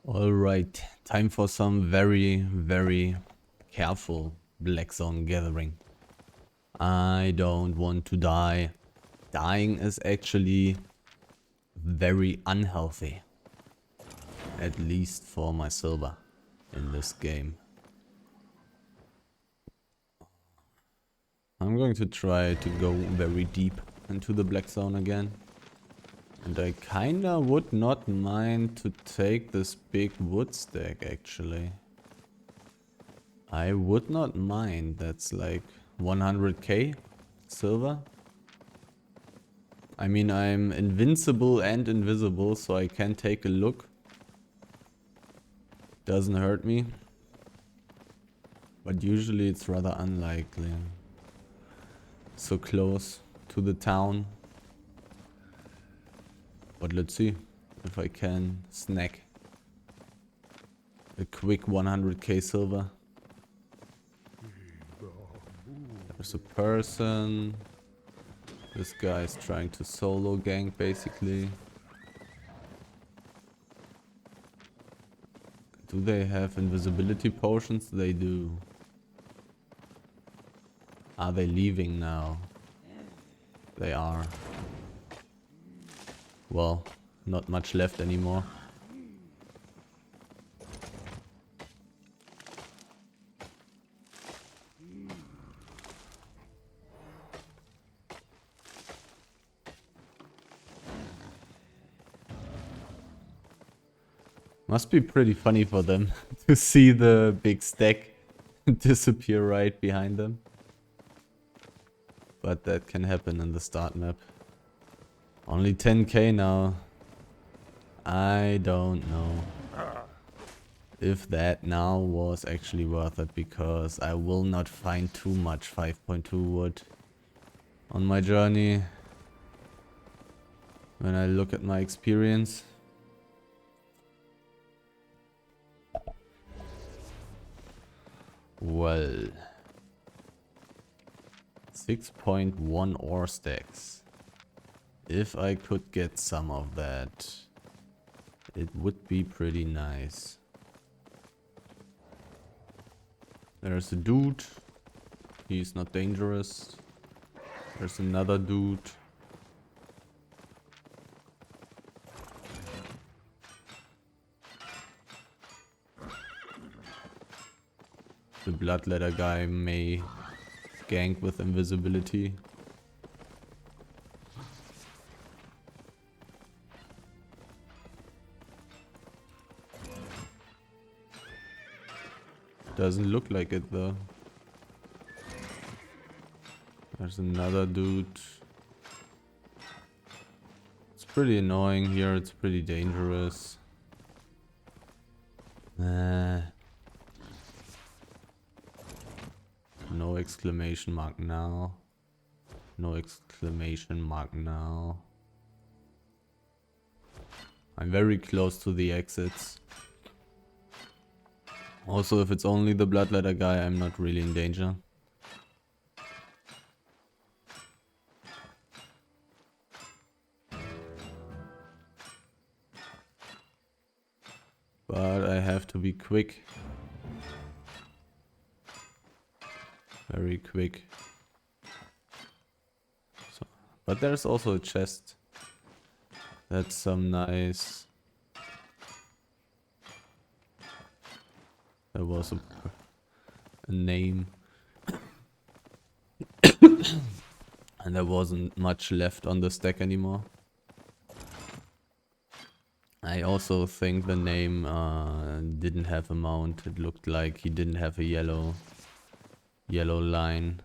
Alright, time for some very careful black zone gathering. I don't want to die. Dying is actually very unhealthy. At least for my silver in this game. I'm going to try to go very deep into the black zone again. And I kinda would not mind to take this big wood stack actually. I would not mind. That's like 100k silver. I mean, I'm invincible and invisible, so I can take a look. Doesn't hurt me. But usually it's rather unlikely. So close to the town. But let's see if I can snag a quick 100k silver. There's a person. This guy is trying to solo gank basically. Do they have invisibility potions? They do. Are they leaving now? They are. Well, not much left anymore. Must be pretty funny for them to see the big stack disappear right behind them. But that can happen in the start map. Only 10k now. I don't know if that now was actually worth it, because I will not find too much 5.2 wood on my journey when I look at my experience. Well, 6.1 ore stacks. If I could get some of that, it would be pretty nice. There's a dude. He's not dangerous. There's another dude. The bloodletter guy may gank with invisibility. Doesn't look like it though. There's another dude. It's pretty annoying here, it's pretty dangerous. No exclamation mark now. No exclamation mark now. I'm very close to the exits. Also, if it's only the bloodletter guy, I'm not really in danger. But I have to be quick. Very quick. So, but there's also a chest. That's some nice. There was a name. And there wasn't much left on the stack anymore. I also think the name didn't have a mount. It looked like he didn't have a yellow line.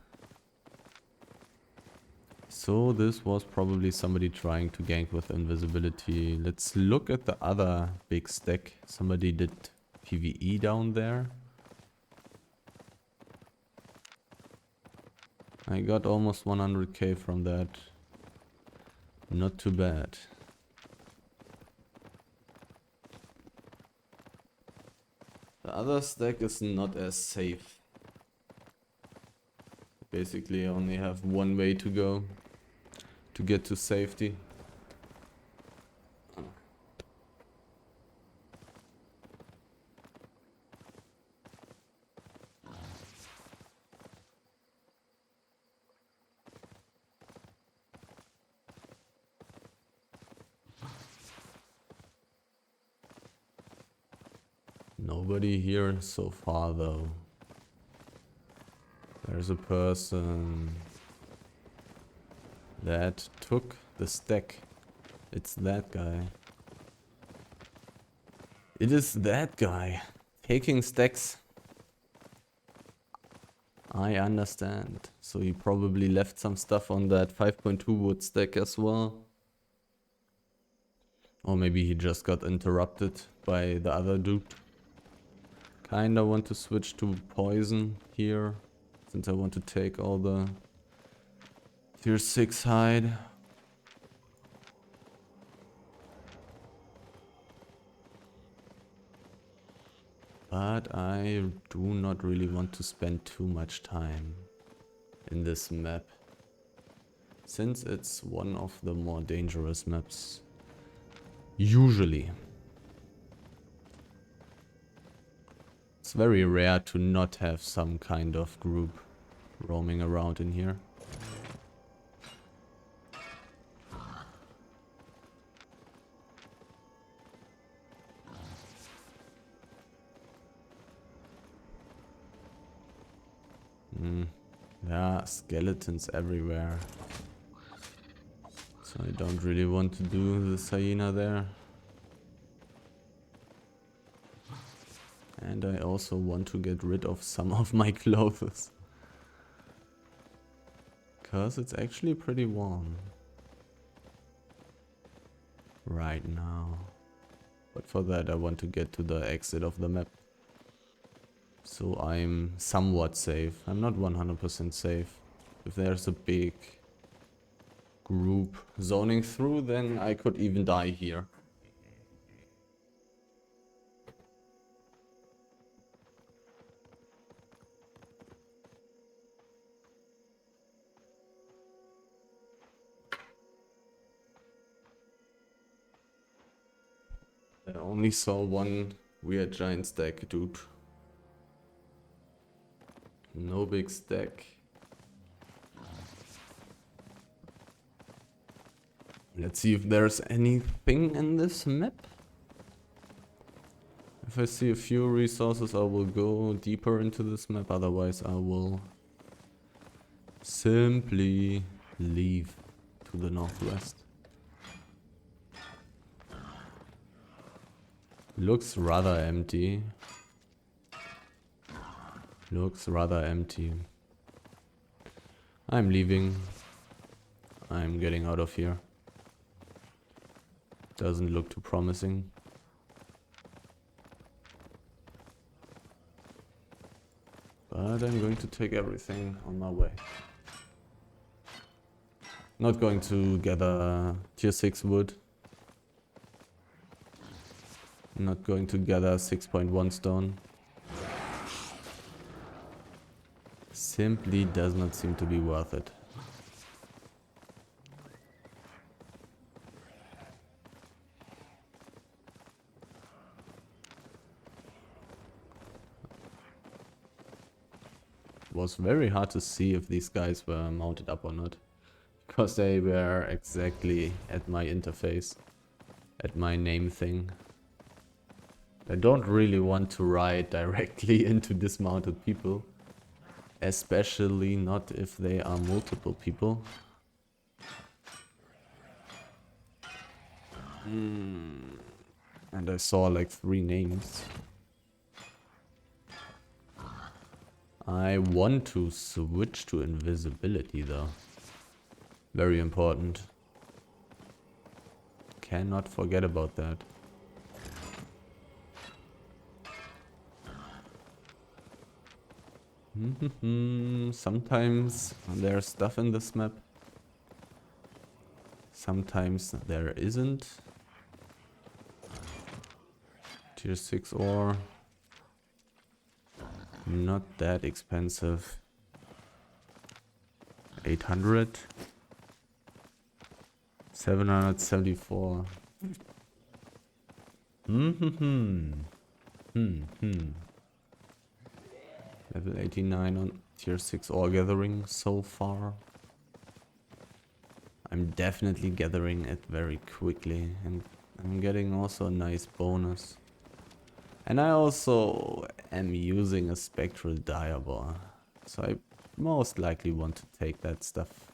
So this was probably somebody trying to gank with invisibility. Let's look at the other big stack. Somebody did PvE down there. I got almost 100k from that. Not too bad. The other stack is not as safe. Basically, I only have one way to go to get to safety. Nobody here so far though. There's a person that took the stack. It's that guy. It is that guy. Taking stacks. I understand. So he probably left some stuff on that 5.2 wood stack as well. Or maybe he just got interrupted by the other dude. Kinda want to switch to poison here, since I want to take all the tier 6 hide. But I do not really want to spend too much time in this map, since it's one of the more dangerous maps. Usually. It's very rare to not have some kind of group roaming around in here. Yeah, skeletons everywhere. So I don't really want to do the hyena there. And I also want to get rid of some of my clothes. Because it's actually pretty warm right now. But for that I want to get to the exit of the map. So I'm somewhat safe. I'm not 100% safe. If there's a big group zoning through, then I could even die here. I only saw one weird giant stack, dude. No big stack. Let's see if there's anything in this map. If I see a few resources, I will go deeper into this map. Otherwise, I will simply leave to the northwest. Looks rather empty. Looks rather empty. I'm leaving. I'm getting out of here. Doesn't look too promising. But I'm going to take everything on my way. Not going to gather tier 6 wood. Not going to gather 6.1 stone. Simply does not seem to be worth it. It was very hard to see if these guys were mounted up or not, because they were exactly at my interface, at my name thing. I don't really want to ride directly into dismounted people, especially not if they are multiple people. And I saw like 3 names. I want to switch to invisibility though. Very important. Cannot forget about that. Sometimes there's stuff in this map. Sometimes there isn't. Tier 6 ore. Not that expensive. 800. 774. Level 89 on tier 6 ore gathering so far. I'm definitely gathering it very quickly, and I'm getting also a nice bonus. And I also am using a spectral diabor, so I most likely want to take that stuff.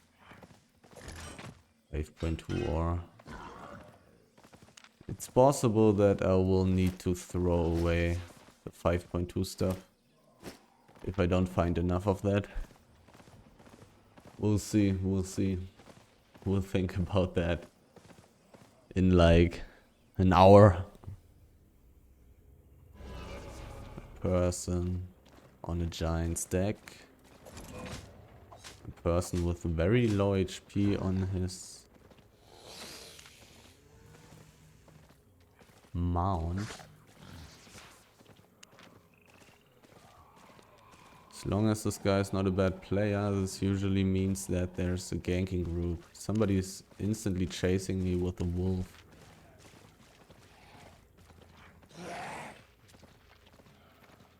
5.2 ore. It's possible that I will need to throw away the 5.2 stuff if I don't find enough of that. We'll see, we'll see. We'll think about that in like an hour. A person on a giant stack. A person with very low HP on his mount. As long as this guy is not a bad player, this usually means that there's a ganking group. Somebody's instantly chasing me with a wolf.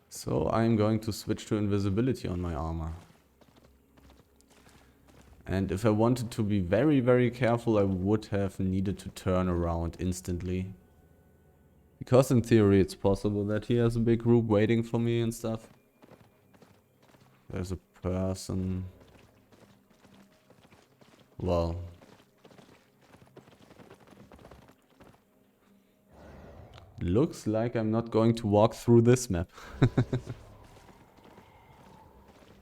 So I'm going to switch to invisibility on my armor. And if I wanted to be very, very careful, I would have needed to turn around instantly. Because in theory it's possible that he has a big group waiting for me and stuff. There's a person. Well. Looks like I'm not going to walk through this map.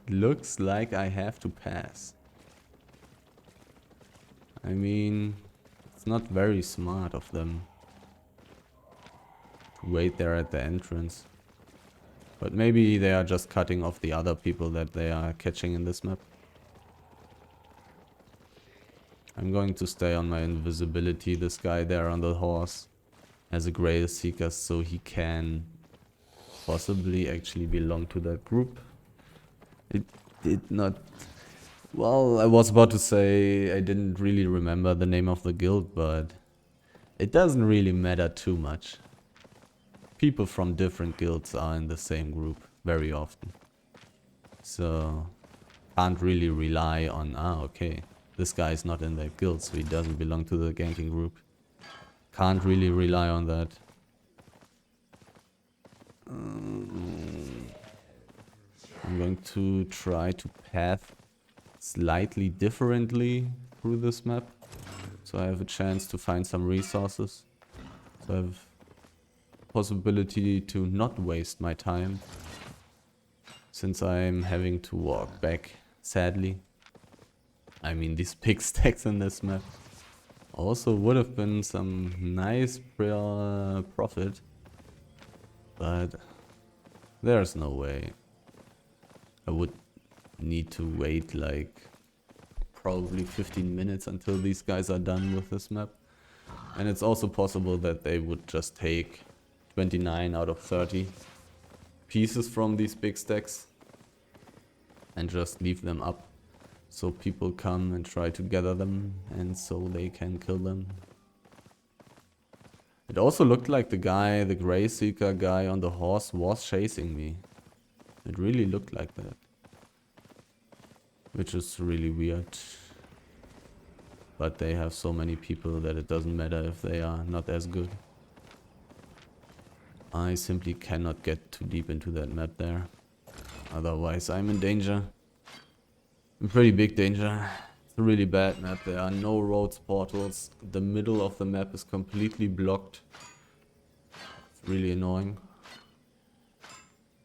Looks like I have to pass. I mean, it's not very smart of them to wait there at the entrance. But maybe they are just cutting off the other people that they are catching in this map. I'm going to stay on my invisibility. This guy there on the horse has a Grail Seeker, so he can possibly actually belong to that group. It did not... Well, I was about to say I didn't really remember the name of the guild, but it doesn't really matter too much. People from different guilds are in the same group very often. So, can't really rely on, okay, this guy is not in that guild, so he doesn't belong to the ganking group. Can't really rely on that. I'm going to try to path slightly differently through this map, so I have a chance to find some resources. So I have possibility to not waste my time, since I'm having to walk back, sadly. I mean, these big stacks in this map also would have been some nice profit, but there's no way. I would need to wait like probably 15 minutes until these guys are done with this map. And it's also possible that they would just take 29 out of 30 pieces from these big stacks and just leave them up, so people come and try to gather them, and so they can kill them. It also looked like the guy, the Grey Seeker guy on the horse, was chasing me. It really looked like that. Which is really weird. But they have so many people that it doesn't matter if they are not as good. I simply cannot get too deep into that map there. Otherwise I'm in danger. In pretty big danger. It's a really bad map. There are no roads, portals. The middle of the map is completely blocked. It's really annoying.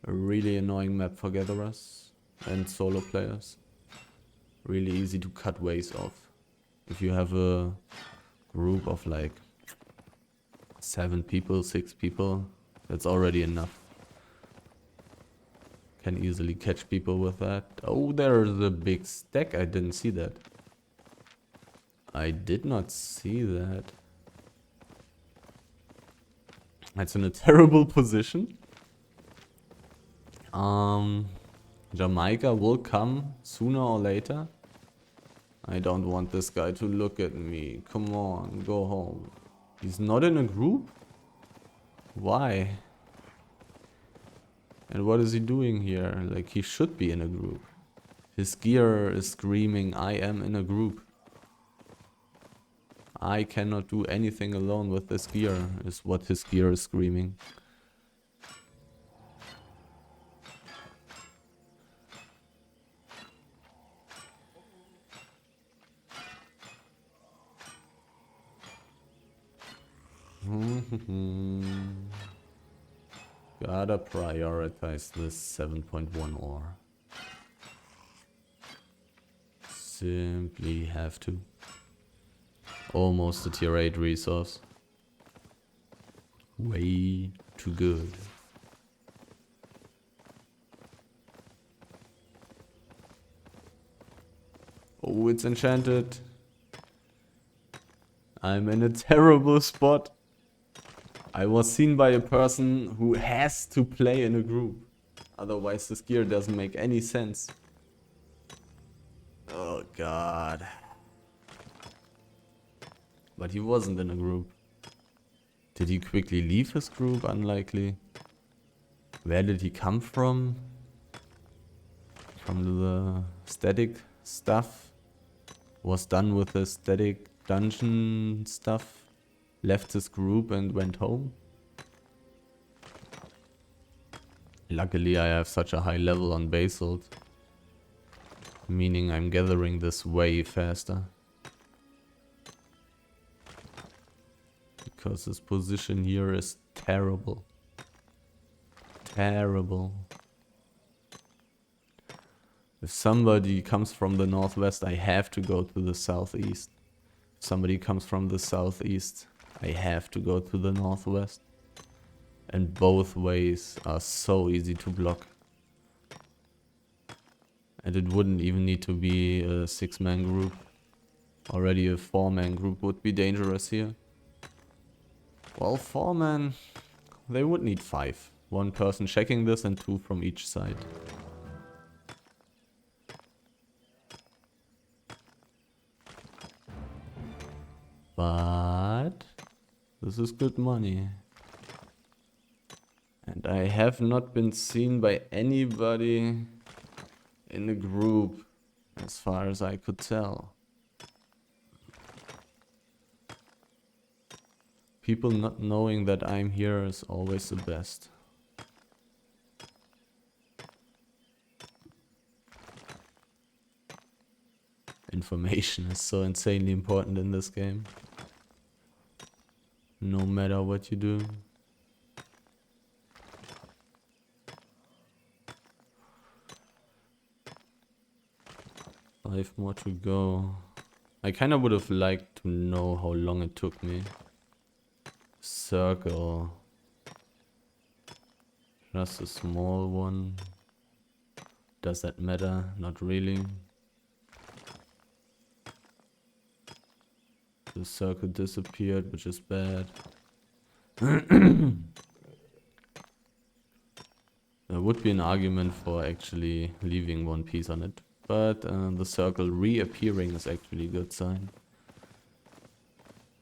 A really annoying map for gatherers and solo players. Really easy to cut ways off. If you have a group of like 7 people, 6 people, that's already enough. Can easily catch people with that. Oh, there's a big stack. I didn't see that. I did not see that. That's in a terrible position. Jamaica will come sooner or later. I don't want this guy to look at me. Come on, go home. He's not in a group? Why? And what is he doing here? Like, he should be in a group. His gear is screaming, I am in a group. I cannot do anything alone with this gear, is what his gear is screaming. Gotta prioritize this 7.1 ore. Simply have to. Almost a tier 8 resource. Way too good. Oh, it's enchanted. I'm in a terrible spot. I was seen by a person who has to play in a group. Otherwise this gear doesn't make any sense. Oh god. But he wasn't in a group. Did he quickly leave his group? Unlikely. Where did he come from? From the static stuff? Was done with the static dungeon stuff? Left his group and went home? Luckily I have such a high level on basalt. Meaning I'm gathering this way faster. Because his position here is terrible. Terrible. If somebody comes from the northwest, I have to go to the southeast. If somebody comes from the southeast, I have to go to the northwest. And both ways are so easy to block. And it wouldn't even need to be a 6-man group. Already a 4-man group would be dangerous here. Well, 4-man, they would need 5. 1 person checking this and 2 from each side. But this is good money. And I have not been seen by anybody in the group, as far as I could tell. People not knowing that I'm here is always the best. Information is so insanely important in this game. No matter what you do. Five more to go. I kinda would have liked to know how long it took me. Circle. Just a small one. Does that matter? Not really. The circle disappeared, which is bad. There would be an argument for actually leaving one piece on it. But the circle reappearing is actually a good sign.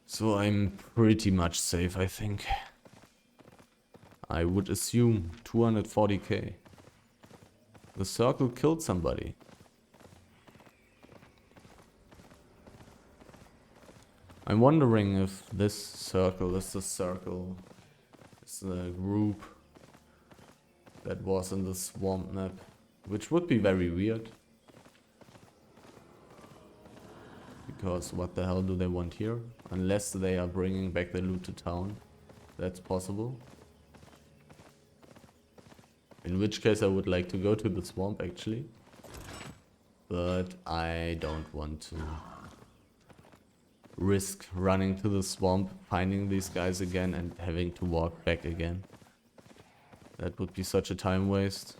So I'm pretty much safe, I think. I would assume 240k. The circle killed somebody. I'm wondering if this circle is the circle. It's the group that was in the swamp map. Which would be very weird. Because what the hell do they want here? Unless they are bringing back the loot to town. That's possible. In which case I would like to go to the swamp actually. But I don't want to risk running to the swamp, finding these guys again and having to walk back again. That would be such a time waste.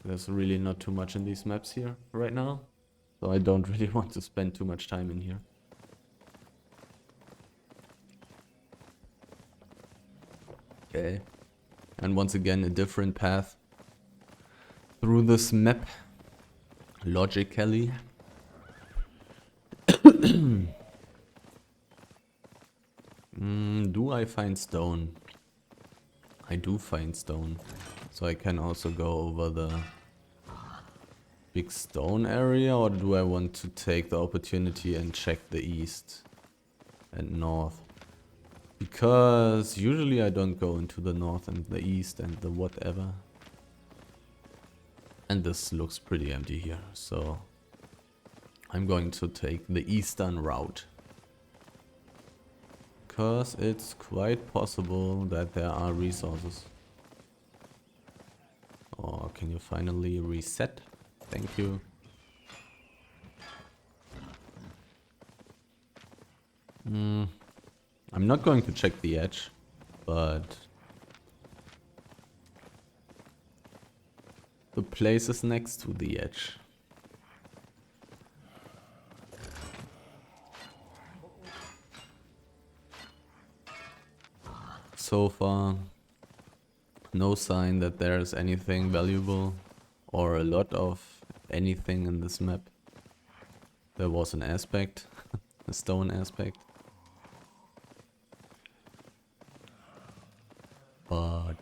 There's really not too much in these maps here right now. So I don't really want to spend too much time in here. Okay. And once again a different path through this map. Logically. Do I find stone? I do find stone. So I can also go over the big stone area, or do I want to take the opportunity and check the east and north? Because usually I don't go into the north and the east and the whatever. And this looks pretty empty here, so I'm going to take the eastern route. Because it's quite possible that there are resources. Or can you finally reset? Thank you. I'm not going to check the edge, but the place is next to the edge. So far, no sign that there's anything valuable or a lot of anything in this map. There was an aspect, a stone aspect. But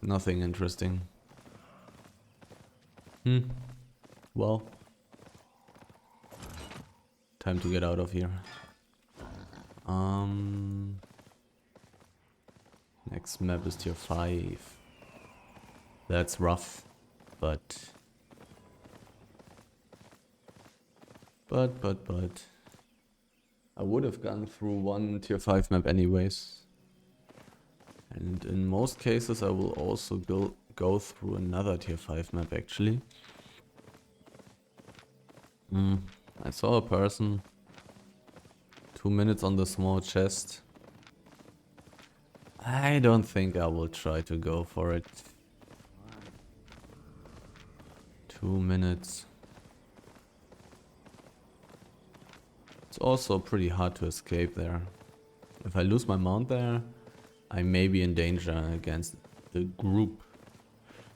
nothing interesting. Well, time to get out of here. Next map is tier 5. That's rough, but I would have gone through one tier 5 map anyways. And in most cases I will also go through another tier 5 map actually. I saw a person. 2 minutes on the small chest. I don't think I will try to go for it. 2 minutes. It's also pretty hard to escape there. If I lose my mount there, I may be in danger against the group.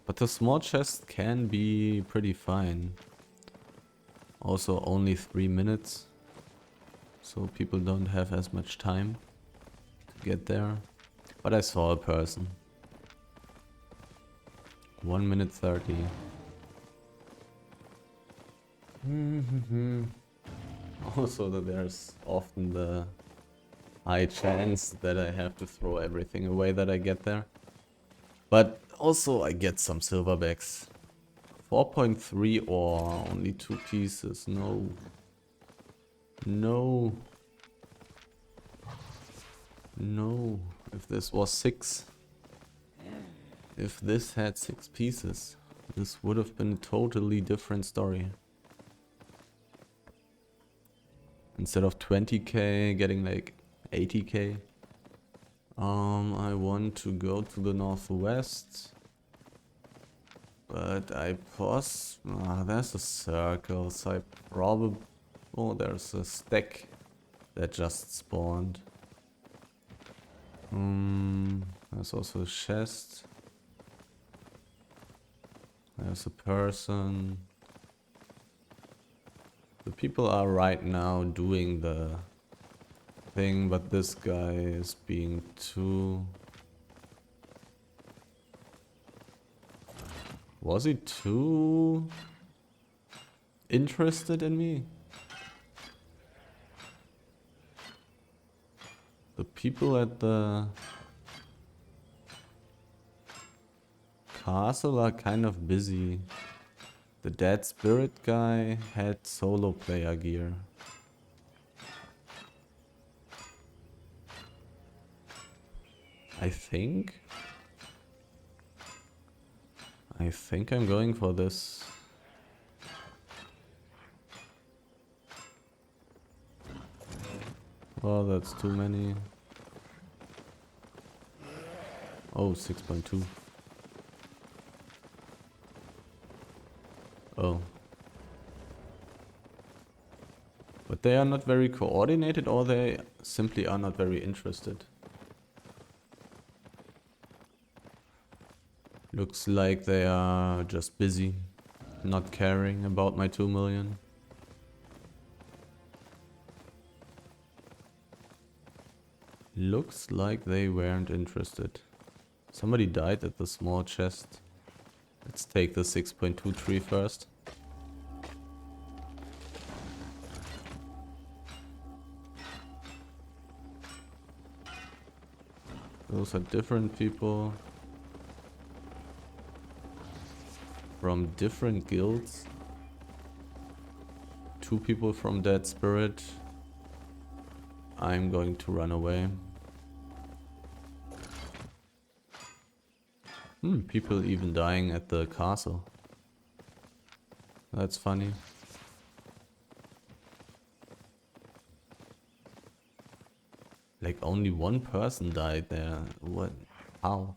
But the small chest can be pretty fine. Also only 3 minutes. So people don't have as much time to get there. But I saw a person. 1 minute 30. Also that there's often the high chance that I have to throw everything away that I get there. But also I get some silverbacks. 4.3 or only 2 pieces. No. No. No. If this was 6. If this had 6 pieces, this would have been a totally different story. Instead of 20k, getting like 80k. I want to go to the northwest. But I pause. There's a circle, so I probably... Oh, there's a stack that just spawned. There's also a chest. There's a person. The people are right now doing the thing, but this guy is being too... Was he too interested in me? The people at the castle are kind of busy. The dead spirit guy had solo player gear. I think I'm going for this. Well, that's too many. Oh, 6.2. Oh. But they are not very coordinated, or they simply are not very interested. Looks like they are just busy, not caring about my 2 million. Looks like they weren't interested. Somebody died at the small chest. Let's take the 6.23 first. Those are different people from different guilds. 2 people from Dead Spirit. I'm going to run away. People even dying at the castle. That's funny. Like only one person died there. What? How?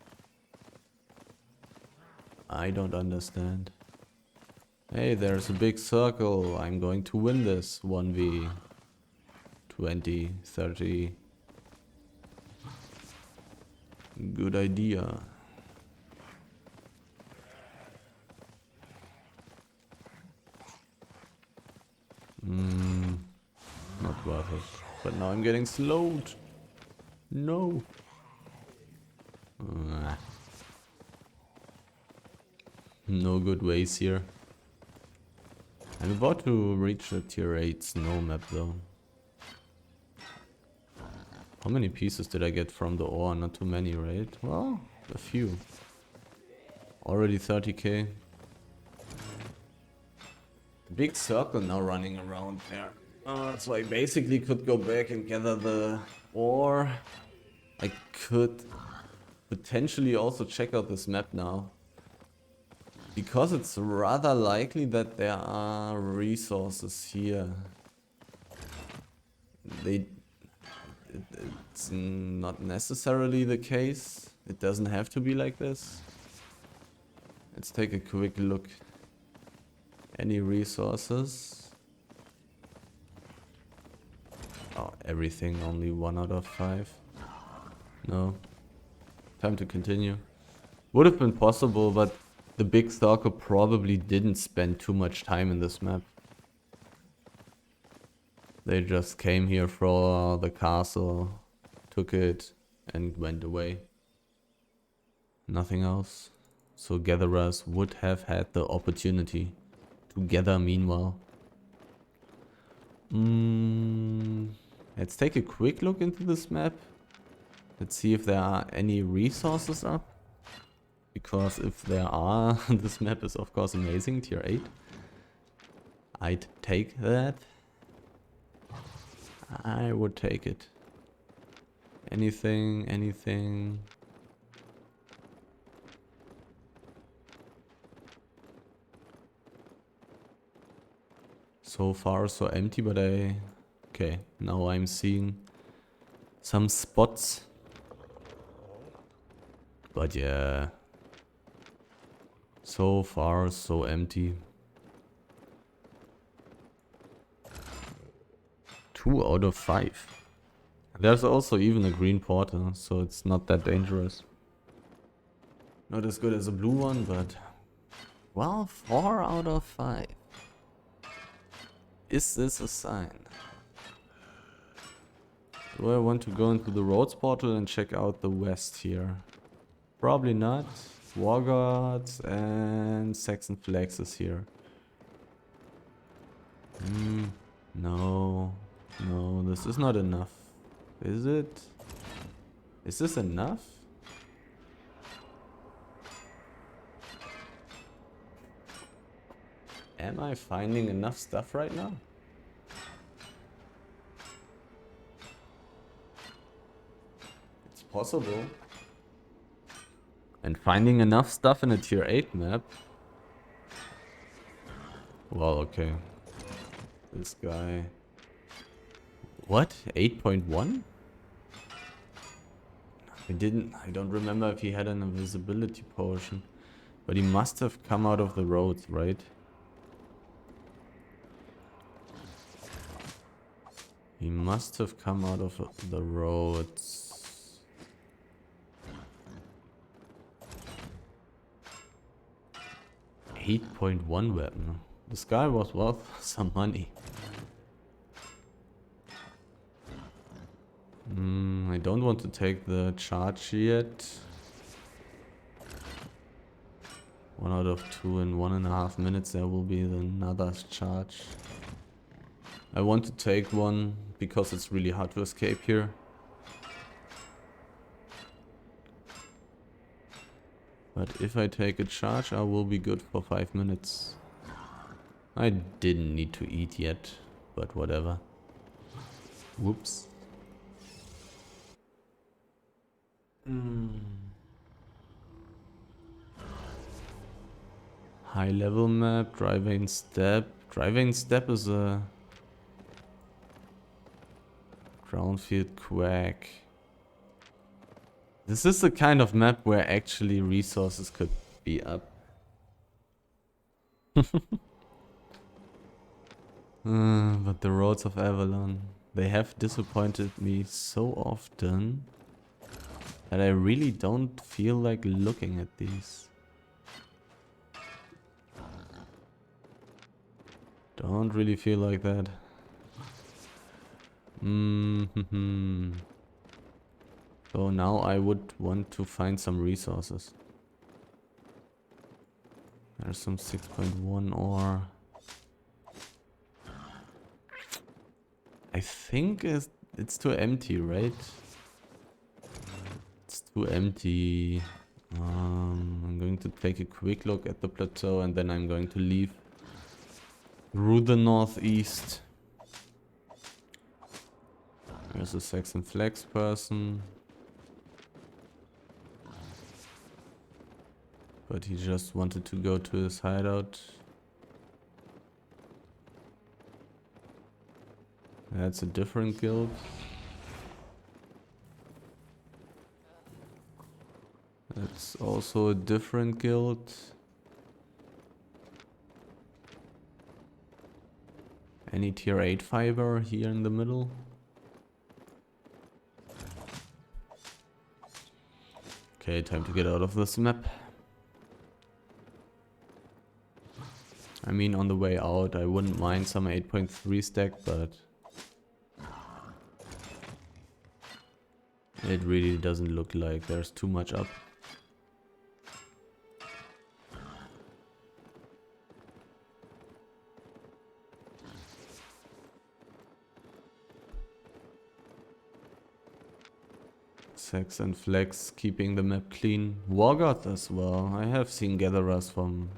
I don't understand. Hey, there's a big circle. I'm going to win this 1v 20, 30. Good idea. Not worth it. But now I'm getting slowed. No. No good ways here. I'm about to reach the tier 8 snow map though. How many pieces did I get from the ore? Not too many, right? Well, a few. Already 30k. Big circle now running around there. So I basically could go back and gather the ore. I could potentially also check out this map now. Because it's rather likely that there are resources here. It's not necessarily the case. It doesn't have to be like this. Let's take a quick look. Any resources? Oh, everything, only 1 out of 5. No. Time to continue. Would have been possible, but the big stalker probably didn't spend too much time in this map. They just came here for the castle, took it, and went away. Nothing else. So gatherers would have had the opportunity to gather meanwhile. Let's take a quick look into this map. Let's see if there are any resources up. Because if there are, this map is of course amazing, tier 8. I'd take that. I would take it. Anything. So far so empty, but okay, now I'm seeing some spots. But yeah. So far so empty. 2 out of 5. There's also even a green portal, so it's not that dangerous. Not as good as a blue one, but... Well, 4 out of 5. Is this a sign? Do I want to go into the roads portal and check out the west here? Probably not. War Gods and Saxon Flags is here. No, this is not enough. Is it? Is this enough? Am I finding enough stuff right now? It's possible. And finding enough stuff in a tier 8 map? Well, okay. This guy... What? 8.1? I don't remember if he had an invisibility potion. But he must have come out of the roads, right? He must have come out of the roads. 8.1 weapon. This guy was worth some money. I don't want to take the charge yet. 1 out of 2 in 1.5 minutes there will be another charge. I want to take one because it's really hard to escape here. But if I take a charge, I will be good for 5 minutes. I didn't need to eat yet, but whatever. Whoops. High level map, driving step. Driving step is a groundfield quack. This is the kind of map where actually resources could be up. But the roads of Avalon, they have disappointed me so often that I really don't feel like looking at these. Don't really feel like that. So now I would want to find some resources. There's some 6.1 ore. I think it's too empty, right? It's too empty. I'm going to take a quick look at the plateau and then I'm going to leave through the northeast. There's a Saxon Flex person. But he just wanted to go to his hideout. That's a different guild. That's also a different guild. Any tier 8 fiber here in the middle? Okay, time to get out of this map. I mean, on the way out, I wouldn't mind some 8.3 stack, but it really doesn't look like there's too much up. Sex and Flex keeping the map clean. Wargoth as well. I have seen gatherers from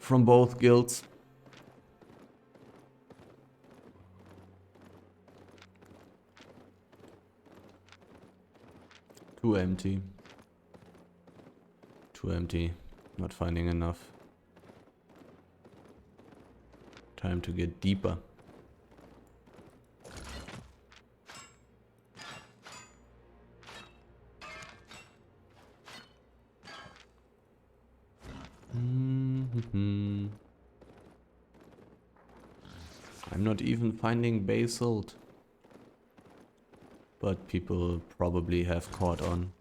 both guilds. Too empty. Too empty. Not finding enough. Time to get deeper. I'm not even finding basalt. But people probably have caught on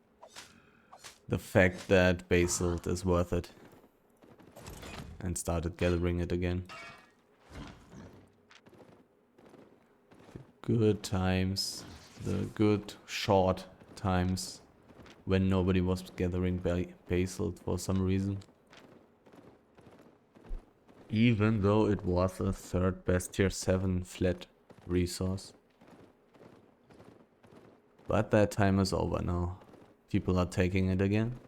the fact that basalt is worth it. And started gathering it again. The good times. The good short times. When nobody was gathering basalt for some reason. Even though it was a third best tier 7 flat resource. But that time is over now. People are taking it again.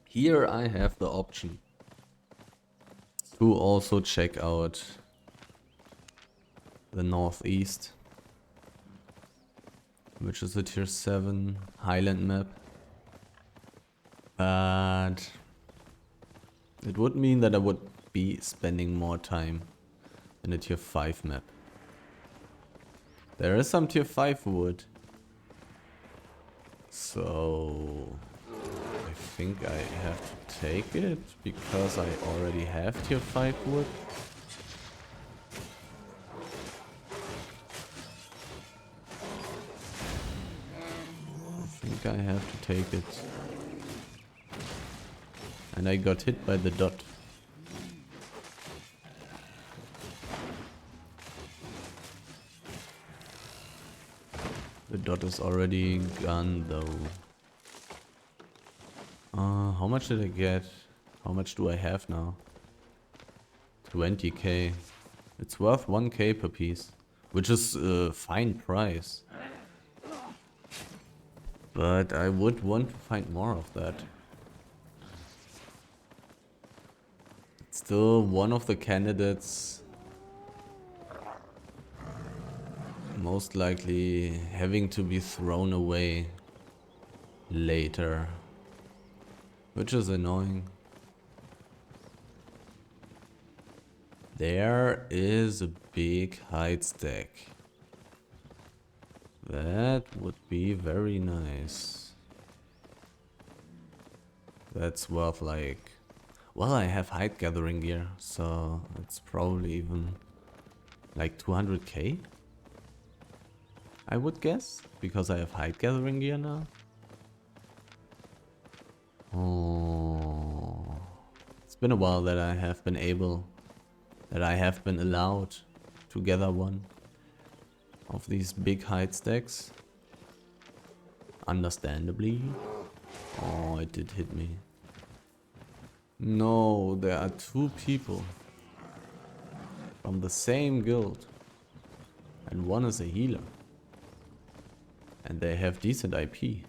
Here I have the option to also check out the northeast, which is a tier 7 highland map. But it would mean that I would be spending more time in a tier 5 map. There is some tier 5 wood. So I think I have to take it because I already have tier 5 wood. I think I have to take it. And I got hit by the dot. The dot is already gone though. How much did I get? How much do I have now? 20k. It's worth 1k per piece. Which is a fine price. But I would want to find more of that. It's still one of the candidates most likely having to be thrown away later, which is annoying. There is a big hide stack. That would be very nice. That's worth like... Well, I have hide gathering gear, so it's probably even like 200k, I would guess, because I have hide gathering gear now. Oh, it's been a while that I have been allowed to gather one of these big hide stacks. Understandably. Oh, it did hit me. No, there are two people from the same guild. And one is a healer. And they have decent IP.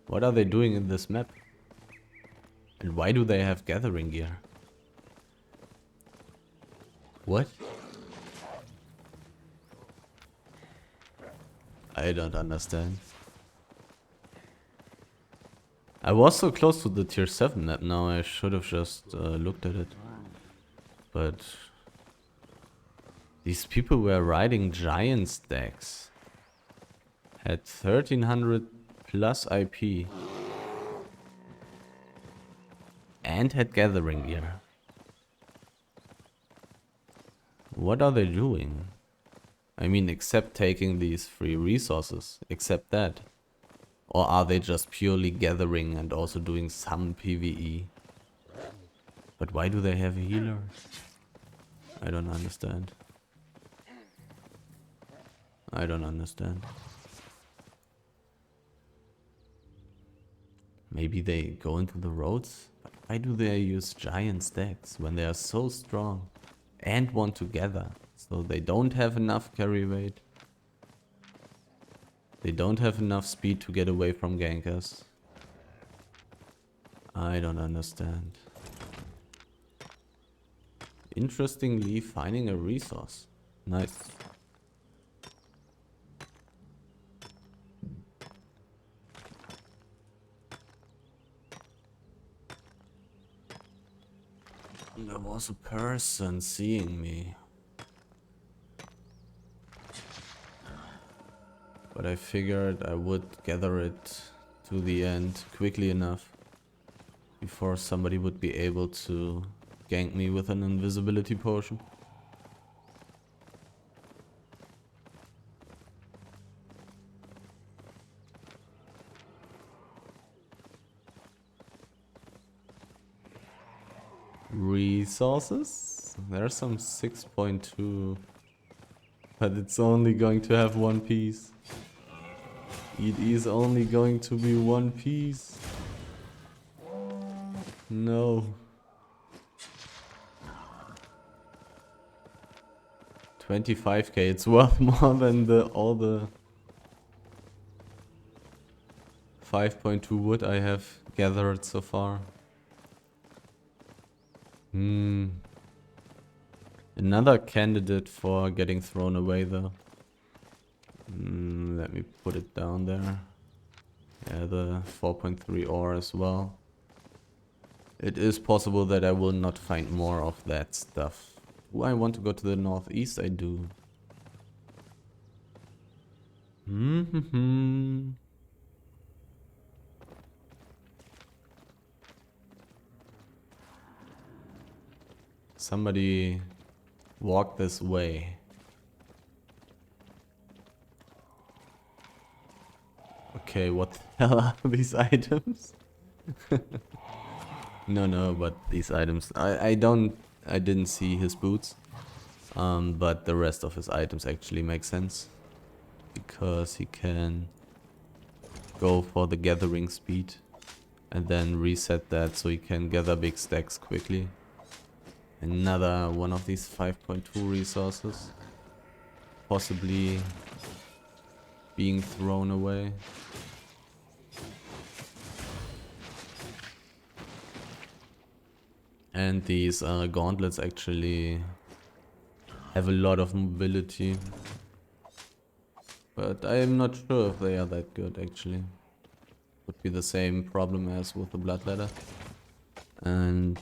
What are they doing in this map? And why do they have gathering gear? What? I don't understand. I was so close to the tier 7 map now, I should have just looked at it. But these people were riding giant stacks. Had 1300 plus IP. And had gathering gear. What are they doing? I mean, except taking these free resources, except that. Or are they just purely gathering and also doing some PvE? But why do they have a healer? I don't understand. I don't understand. Maybe they go into the roads? But why do they use giant stacks when they are so strong and want to gather? So they don't have enough carry weight. They don't have enough speed to get away from gankers. I don't understand. Interestingly, finding a resource. Nice. There was a person seeing me. But I figured I would gather it to the end quickly enough before somebody would be able to gank me with an invisibility potion. Resources? There's some 6.2, but it's only going to have one piece. It is only going to be one piece. No. 25k, it's worth more than all the 5.2 wood I have gathered so far. Another candidate for getting thrown away though. Let me put it down there. Yeah, the 4.3 ore as well. It is possible that I will not find more of that stuff. Do I want to go to the northeast? I do. Somebody walk this way. Okay, what the hell are these items? No, but these items, I didn't see his boots, but the rest of his items actually make sense, because he can go for the gathering speed and then reset that so he can gather big stacks quickly. Another one of these 5.2 resources, possibly being thrown away. And these gauntlets actually have a lot of mobility. But I am not sure if they are that good actually. Would be the same problem as with the Bloodletter. And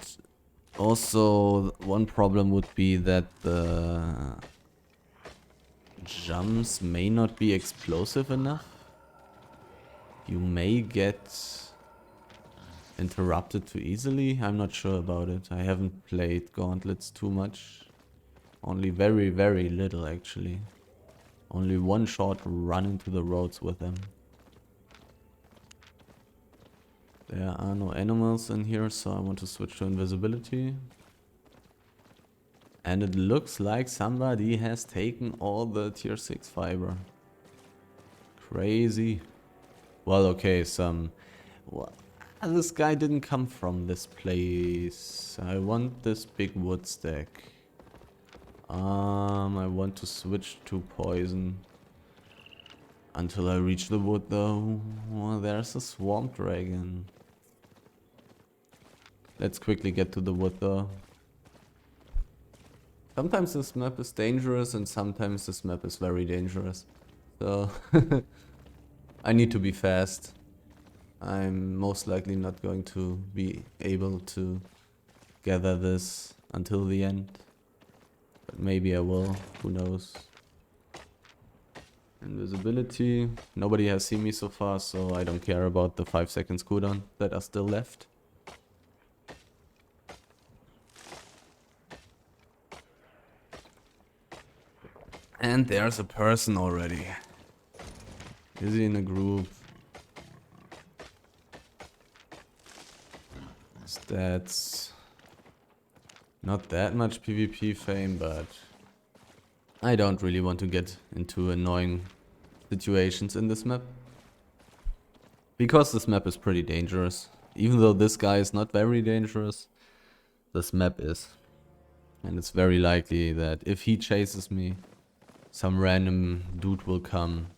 also one problem would be that the jumps may not be explosive enough. You may get interrupted too easily. I'm not sure about it. I haven't played Gauntlets too much. Only very, very little actually. Only one short run into the roads with them. There are no animals in here, so I want to switch to invisibility. And it looks like somebody has taken all the tier 6 fiber. Crazy. Well, okay, well, this guy didn't come from this place. I want this big wood stack. I want to switch to poison. Until I reach the wood though. Oh, there's a swamp dragon. Let's quickly get to the wood though. Sometimes this map is dangerous and sometimes this map is very dangerous. So I need to be fast. I'm most likely not going to be able to gather this until the end. But maybe I will, who knows. Invisibility. Nobody has seen me so far, so I don't care about the 5 seconds cooldown that are still left. And there's a person already. Is he in a group? Stats. Not that much PvP fame, but I don't really want to get into annoying situations in this map. Because this map is pretty dangerous. Even though this guy is not very dangerous, this map is. And it's very likely that if he chases me, some random dude will come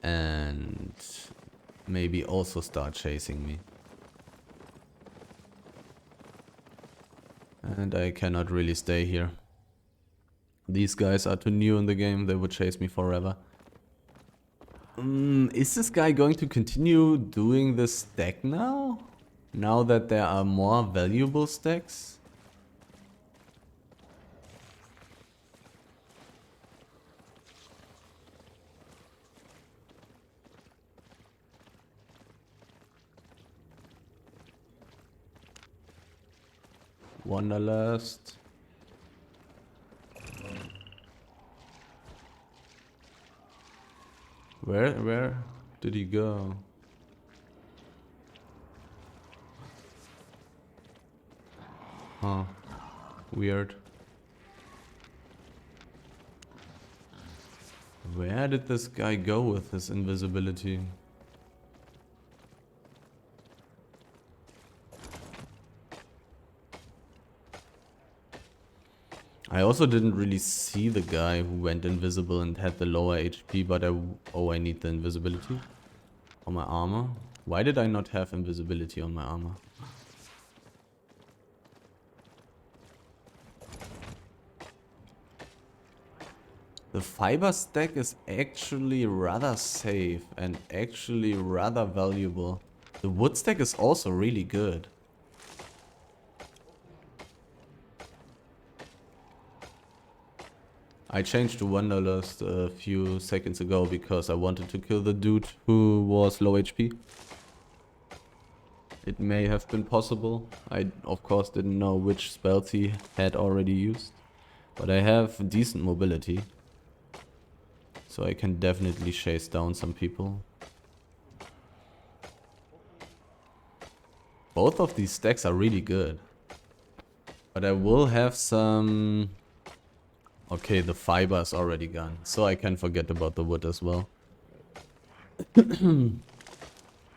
and maybe also start chasing me. And I cannot really stay here. These guys are too new in the game, they would chase me forever. Is this guy going to continue doing this stack now? Now that there are more valuable stacks? Wanderlust. Where did he go? Huh. Weird. Where did this guy go with his invisibility? I also didn't really see the guy who went invisible and had the lower HP, but I need the invisibility on my armor. Why did I not have invisibility on my armor? The fiber stack is actually rather safe and actually rather valuable. The wood stack is also really good. I changed to Wanderlust a few seconds ago because I wanted to kill the dude who was low HP. It may have been possible. I of course didn't know which spells he had already used. But I have decent mobility. So I can definitely chase down some people. Both of these stacks are really good. But I will have some... Okay, the fiber is already gone, so I can forget about the wood as well.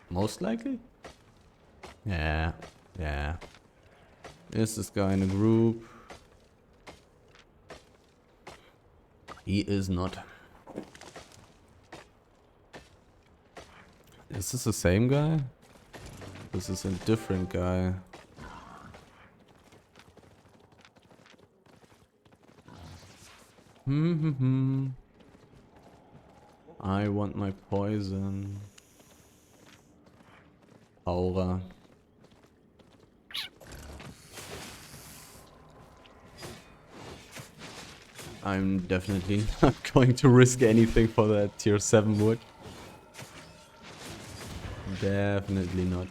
Most likely? Yeah. Is this guy in a group? He is not. Is this the same guy? This is a different guy. I want my poison. Aura. I'm definitely not going to risk anything for that tier 7 wood. Definitely not.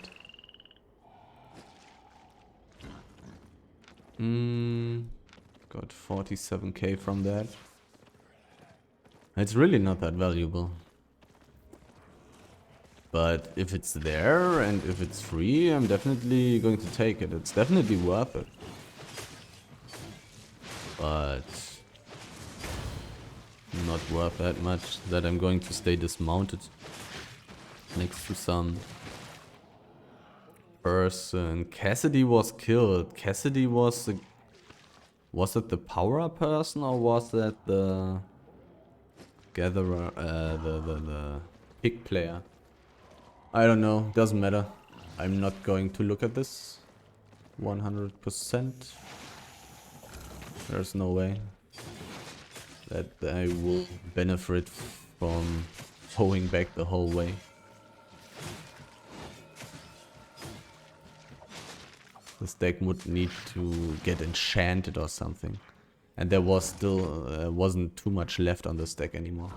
Got 47k from that. It's really not that valuable. But if it's there and if it's free, I'm definitely going to take it. It's definitely worth it. But not worth that much that I'm going to stay dismounted next to some person. Cassidy was killed. Cassidy was the... Was it the power person or was that the gatherer, the pig player? I don't know, doesn't matter. I'm not going to look at this 100%. There's no way that I will benefit from going back the whole way. This deck would need to get enchanted or something. And there was still wasn't too much left on this deck anymore.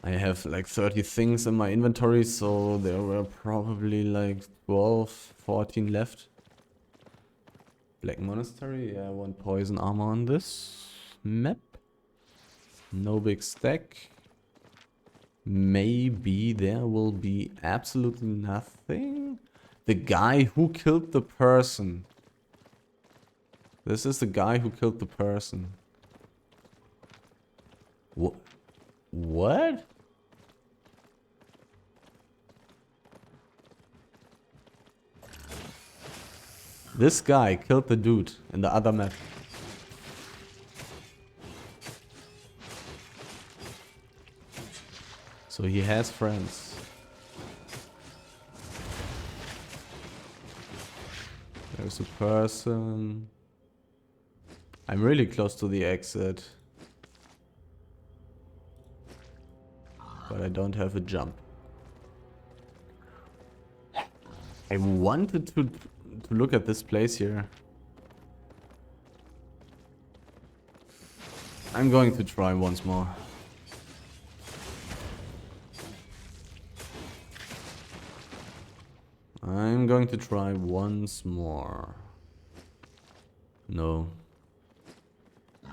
I have like 30 things in my inventory, so there were probably like 12, 14 left. Black Monastery, yeah, I want poison armor on this map. No big stack. Maybe there will be absolutely nothing. The guy who killed the person. This is the guy who killed the person. What? This guy killed the dude in the other map. So he has friends. There's a person. I'm really close to the exit. But I don't have a jump. I wanted to look at this place here. I'm going to try once more. I'm going to try once more. No.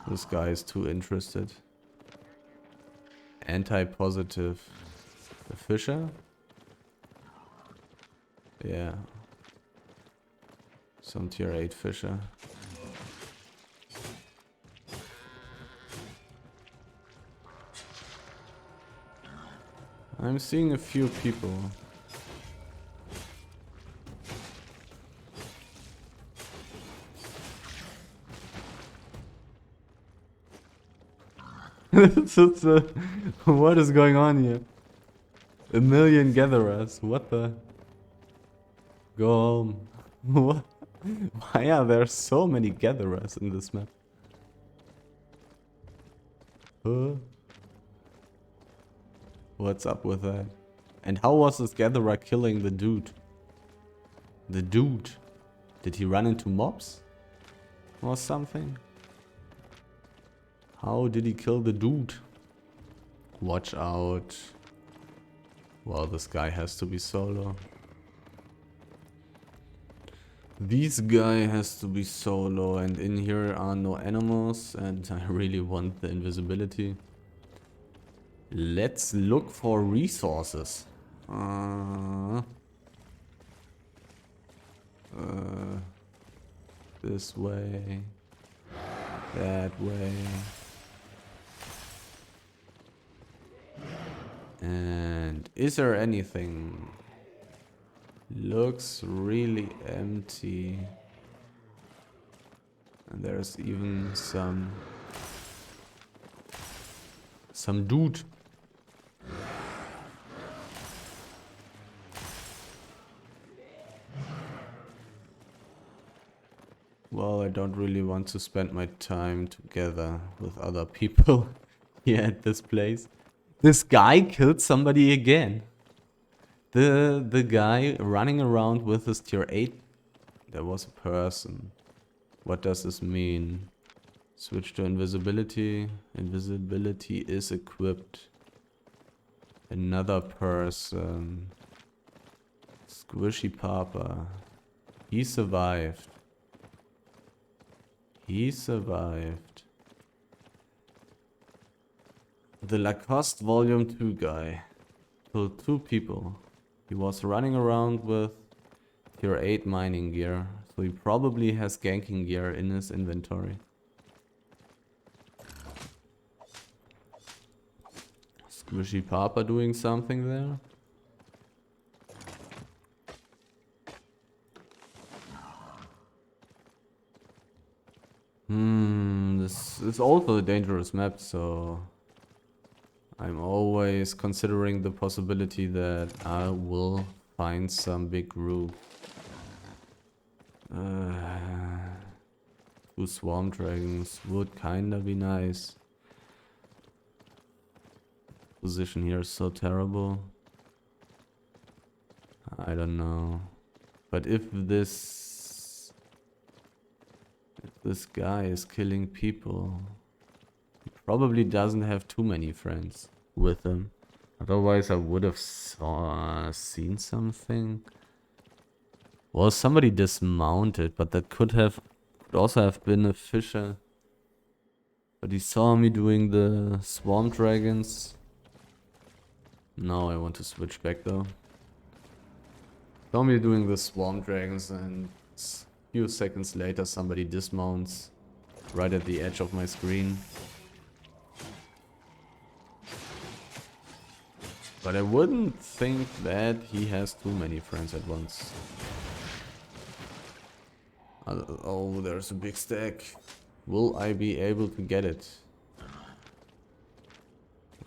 This guy is too interested. Anti-positive. The Fisher? Yeah. Some tier 8 Fisher. I'm seeing a few people. What is going on here? A million gatherers. What the? Go home. What? Why are there so many gatherers in this map? What's up with that? And how was this gatherer killing the dude? The dude? Did he run into mobs? Or something? How did he kill the dude? Watch out. Well, this guy has to be solo. This guy has to be solo, and in here are no animals, and I really want the invisibility. Let's look for resources. This way. That way. And is there anything? Looks really empty. And there's even some dude. Well, I don't really want to spend my time together with other people here at this place. This guy killed somebody again. The guy running around with his tier 8. There was a person. What does this mean? Switch to invisibility. Invisibility is equipped. Another person. Squishy Papa. He survived. He survived. The Lacoste Vol.50 guy killed 2 people. He was running around with tier 8 mining gear, so he probably has ganking gear in his inventory. Squishy Papa doing something there? This is also a dangerous map, so I'm always considering the possibility that I will find some big group. 2 swarm dragons would kinda be nice. Position here is so terrible. I don't know. But if this guy is killing people, he probably doesn't have too many friends with him. Otherwise I would have seen something. Well, somebody dismounted, but that could also have been a fisher. But he saw me doing the swarm dragons. Now I want to switch back though. Saw me doing the swarm dragons, and a few seconds later somebody dismounts right at the edge of my screen. But I wouldn't think that he has too many friends at once. Oh, there's a big stack. Will I be able to get it?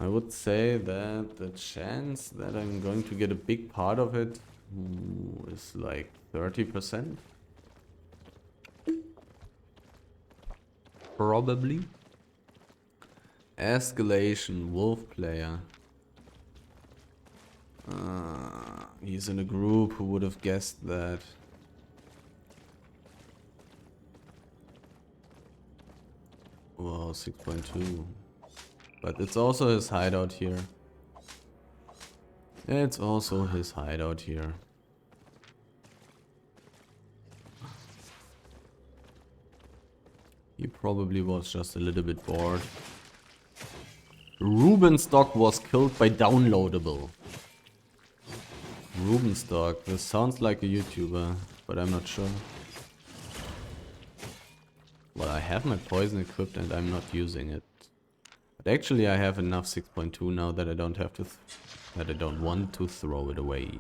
I would say that the chance that I'm going to get a big part of it is like 30%. Probably. Escalation, wolf player. He's in a group. Who would have guessed that? Wow, 6.2. But it's also his hideout here. It's also his hideout here. He probably was just a little bit bored. Rubenstock was killed by downloadable. Rubenstock, this sounds like a YouTuber, but I'm not sure. Well, I have my poison equipped and I'm not using it. But actually I have enough 6.2 now that I don't have to that I don't want to throw it away.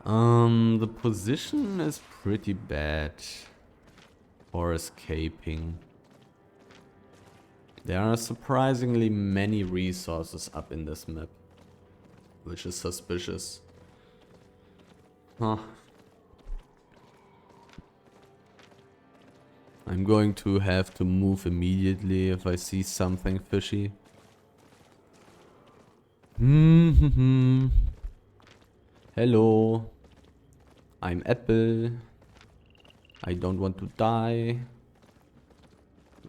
The position is pretty bad for escaping. There are surprisingly many resources up in this map, which is suspicious. Huh. I'm going to have to move immediately if I see something fishy. Hello. I'm Apple. I don't want to die.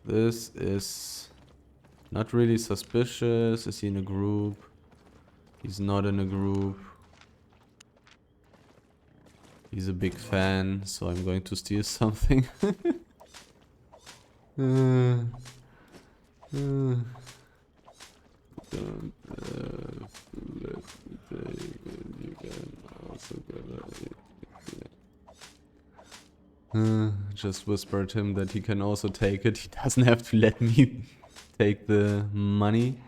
This is not really suspicious. Is he in a group? He's not in a group. He's a big fan, so I'm going to steal something. Just whispered him that he can also take it. He doesn't have to let me take the money.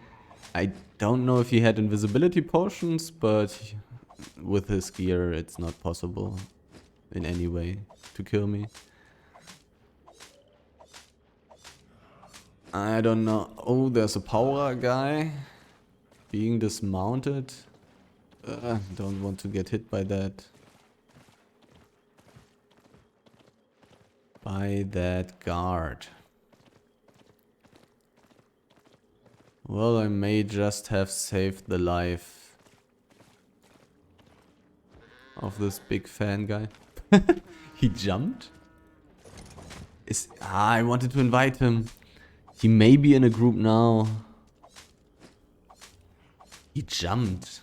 I don't know if he had invisibility potions, but with his gear it's not possible in any way to kill me. I don't know. Oh, there's a power guy being dismounted. Don't want to get hit by that. By that guard. Well, I may just have saved the life of this big fan guy. He jumped? I wanted to invite him. He may be in a group now. He jumped.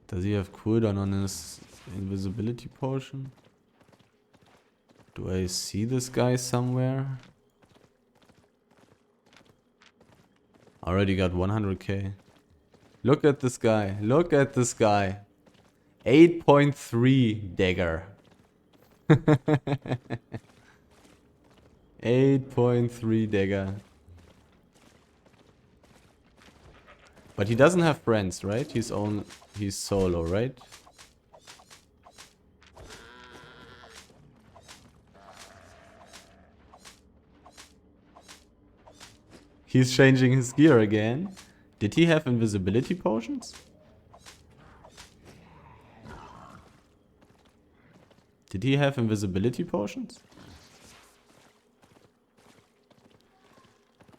Does he have cooldown on his invisibility potion? Do I see this guy somewhere? Already got 100k. Look at this guy. Look at this guy. 8.3 dagger. 8.3 dagger. But he doesn't have friends, right? He's solo, right? He's changing his gear again. Did he have invisibility potions? Did he have invisibility potions?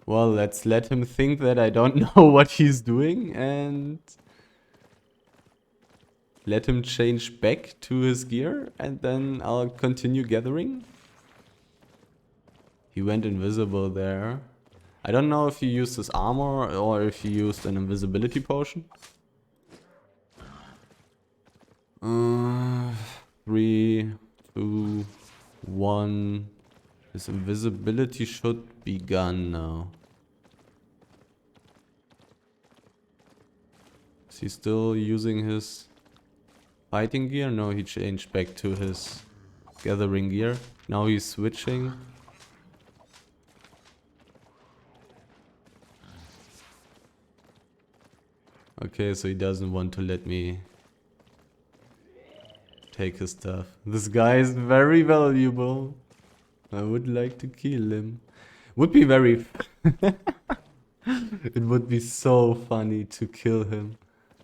Well, let's let him think that I don't know what he's doing and let him change back to his gear and then I'll continue gathering. He went invisible there. I don't know if he used his armor or if he used an invisibility potion. 3, 2, 1. His invisibility should be gone now. Is he still using his fighting gear? No, he changed back to his gathering gear. Now he's switching. Okay, so he doesn't want to let me take his stuff. This guy is very valuable. I would like to kill him. Would be very... It would be so funny to kill him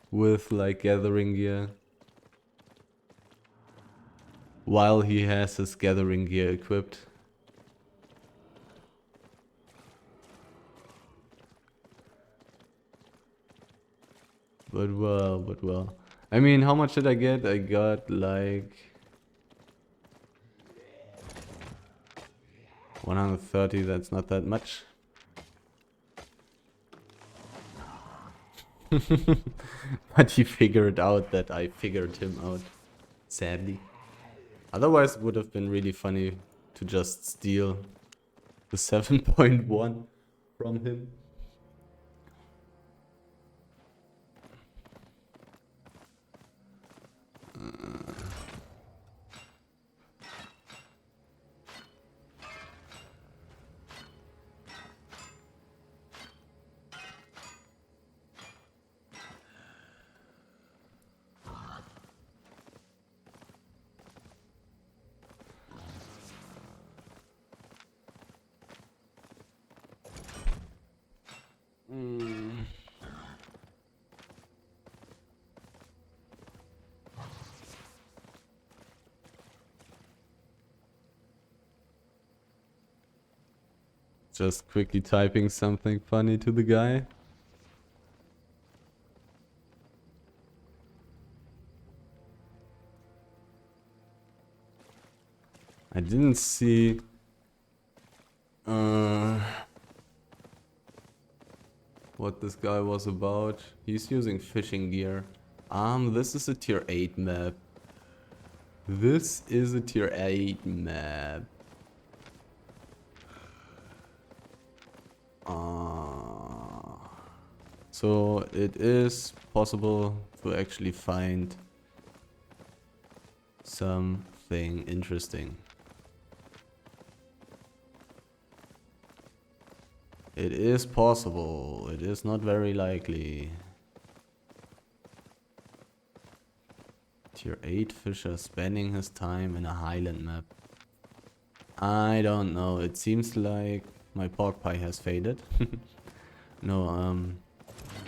with like gathering gear. While he has his gathering gear equipped. But well. I mean, how much did I get? I got like 130, that's not that much. But he figured out that I figured him out, sadly. Otherwise it would have been really funny to just steal the 7.1 from him. Just quickly typing something funny to the guy. I didn't see what this guy was about. He's using fishing gear. This is a tier 8 map. This is a tier 8 map. So it is possible to actually find something interesting. It is possible. It is not very likely. Tier 8 fisher spending his time in a highland map. I don't know. It seems like my pork pie has faded. No,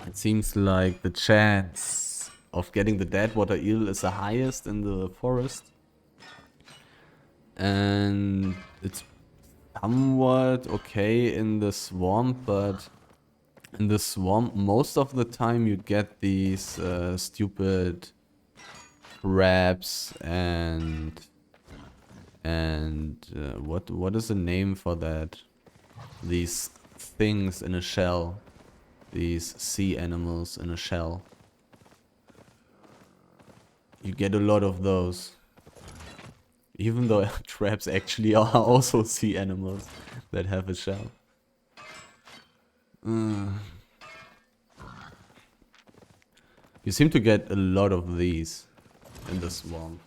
it seems like the chance of getting the dead water eel is the highest in the forest. And it's somewhat okay in the swamp, but in the swamp most of the time you get these stupid crabs and what is the name for that? These things in a shell. These sea animals in a shell. You get a lot of those. Even though crabs actually are also sea animals that have a shell. You seem to get a lot of these in the swamp,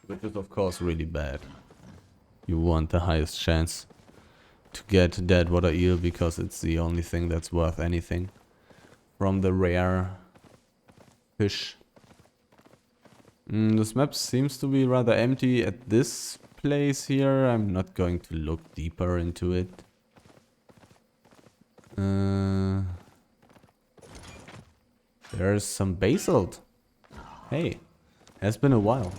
which is of course really bad. You want the highest chance to get dead water eel because it's the only thing that's worth anything from the rare fish. This map seems to be rather empty at this place here. I'm not going to look deeper into it. There's some basalt. Hey, has been a while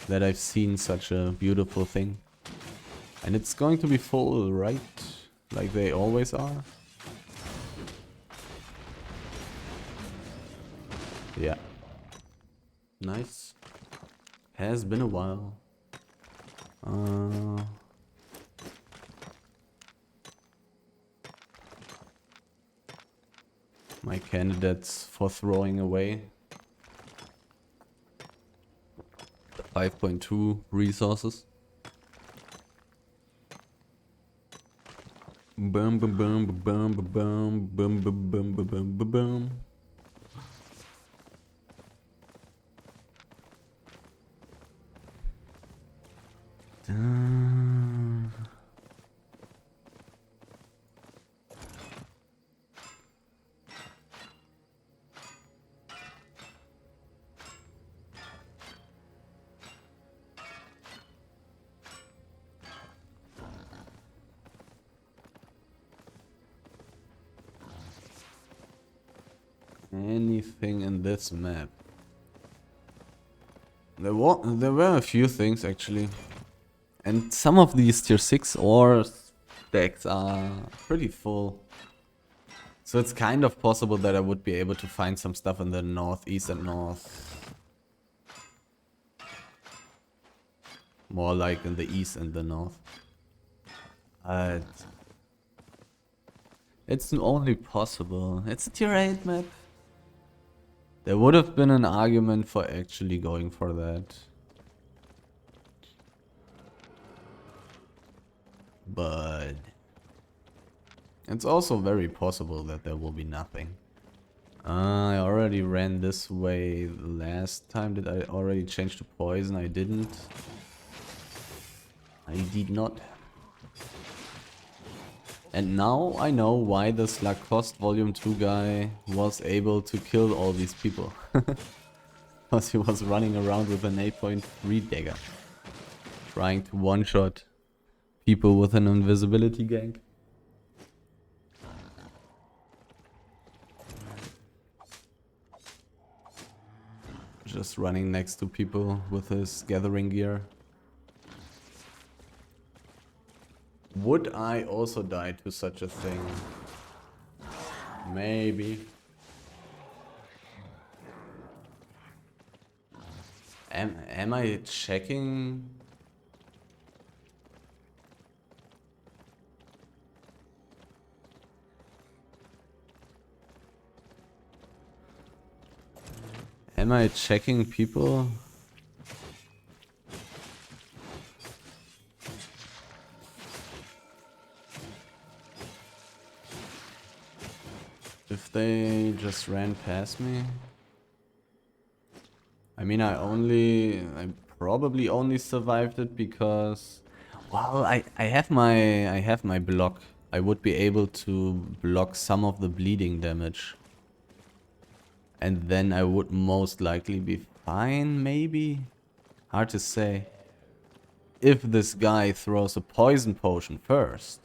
that I've seen such a beautiful thing. And it's going to be full, right? Like they always are. Yeah. Nice. Has been a while. My candidates for throwing away. 5.2 resources. Boom, boom, boom, boom, boom, boom, boom, boom, boom, boom, boom, boom. Anything in this map? There were a few things actually. And some of these tier 6 ore stacks are pretty full. So it's kind of possible that I would be able to find some stuff in the northeast and north. More like in the east and the north. But it's only possible. It's a tier 8 map. There would have been an argument for actually going for that. But it's also very possible that there will be nothing. I already ran this way last time. Did I already change to poison? I didn't. I did not. And now I know why this Lacoste Volume 2 guy was able to kill all these people. Because he was running around with an 8.3 dagger. Trying to one-shot people with an invisibility gank. Just running next to people with his gathering gear. Would I also die to such a thing? Maybe. Am I checking? Am I checking people? If they just ran past me? I mean, I probably only survived it because, well, I have my block. I would be able to block some of the bleeding damage. And then I would most likely be fine, maybe? Hard to say. If this guy throws a poison potion first,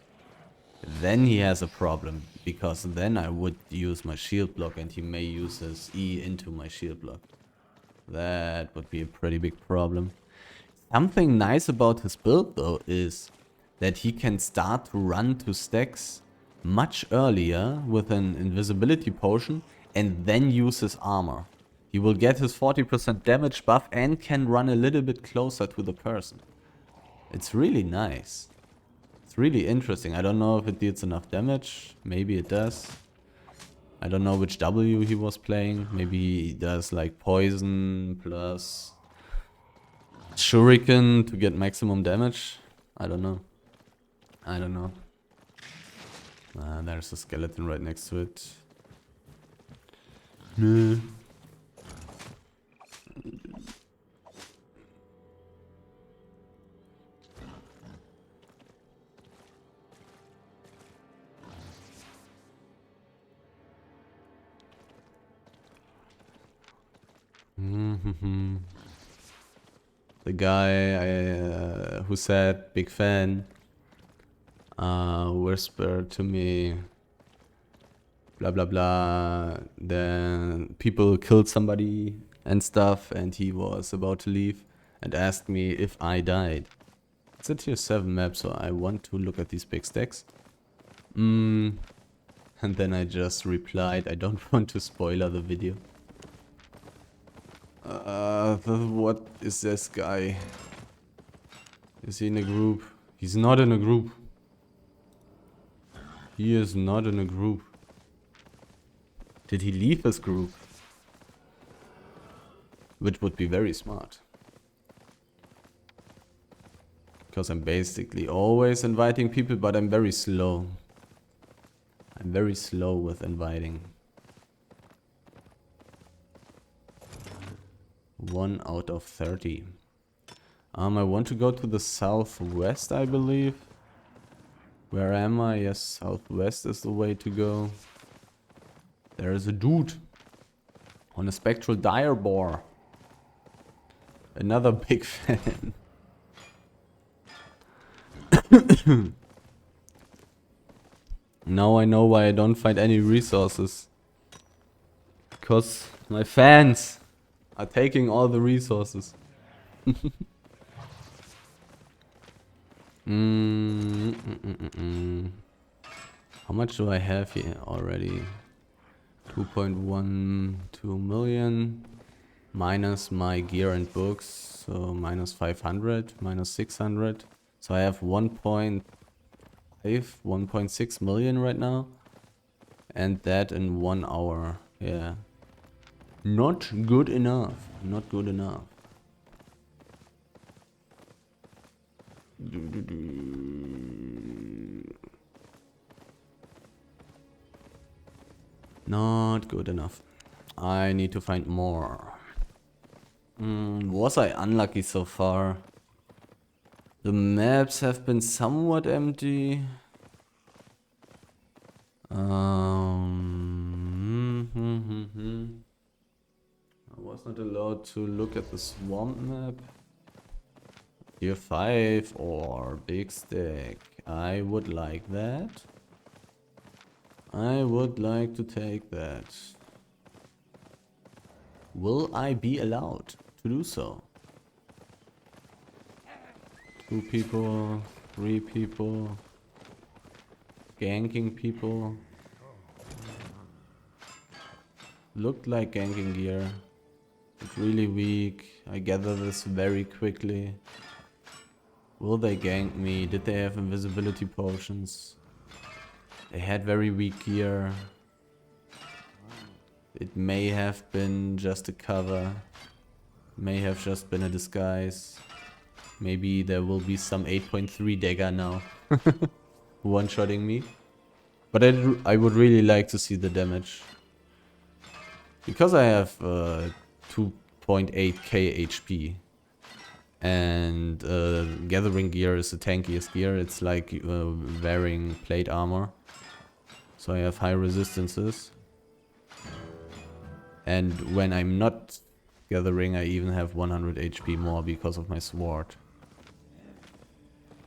then he has a problem, because then I would use my shield block and he may use his E into my shield block. That would be a pretty big problem. Something nice about his build though is that he can start to run to stacks much earlier with an invisibility potion and then use his armor. He will get his 40% damage buff and can run a little bit closer to the person. It's really nice. It's really interesting. I don't know if it deals enough damage. Maybe it does. I don't know which W he was playing. Maybe he does like poison plus shuriken to get maximum damage. I don't know. I don't know. There's a skeleton right next to it. No. The guy who said big fan whispered to me blah blah blah, then people killed somebody and stuff, and he was about to leave and asked me if I died. It's a tier 7 map, so I want to look at these big stacks. And then I just replied, I don't want to spoiler the video. What is this guy? Is he in a group? He's not in a group. He is not in a group. Did he leave his group? Which would be very smart. Because I'm basically always inviting people, but I'm very slow. I'm very slow with inviting. 1 out of 30. I want to go to the southwest, I believe. Where am I? Yes, southwest is the way to go. There is a dude on a spectral dire boar. Another big fan. Now I know why I don't find any resources. Because my fans are taking all the resources. How much do I have here already? 2.12 million. Minus my gear and books. So minus 500, minus 600. So I have 1.6 million right now. And that in 1 hour. Yeah. Not good enough. Not good enough. Not good enough. I need to find more. Was I unlucky so far? The maps have been somewhat empty. I was not allowed to look at the swamp map. Tier 5 or big stack. I would like that. I would like to take that. Will I be allowed to do so? 2 people, 3 people, ganking people. Looked like ganking gear. It's really weak. I gather this very quickly. Will they gank me? Did they have invisibility potions? They had very weak gear. It may have been just a cover. May have just been a disguise. Maybe there will be some 8.3 dagger now. One-shotting me. But I would really like to see the damage. Because I have 2.8k HP. And gathering gear is the tankiest gear. It's like wearing plate armor. So I have high resistances. And when I'm not gathering, I even have 100 HP more because of my sword.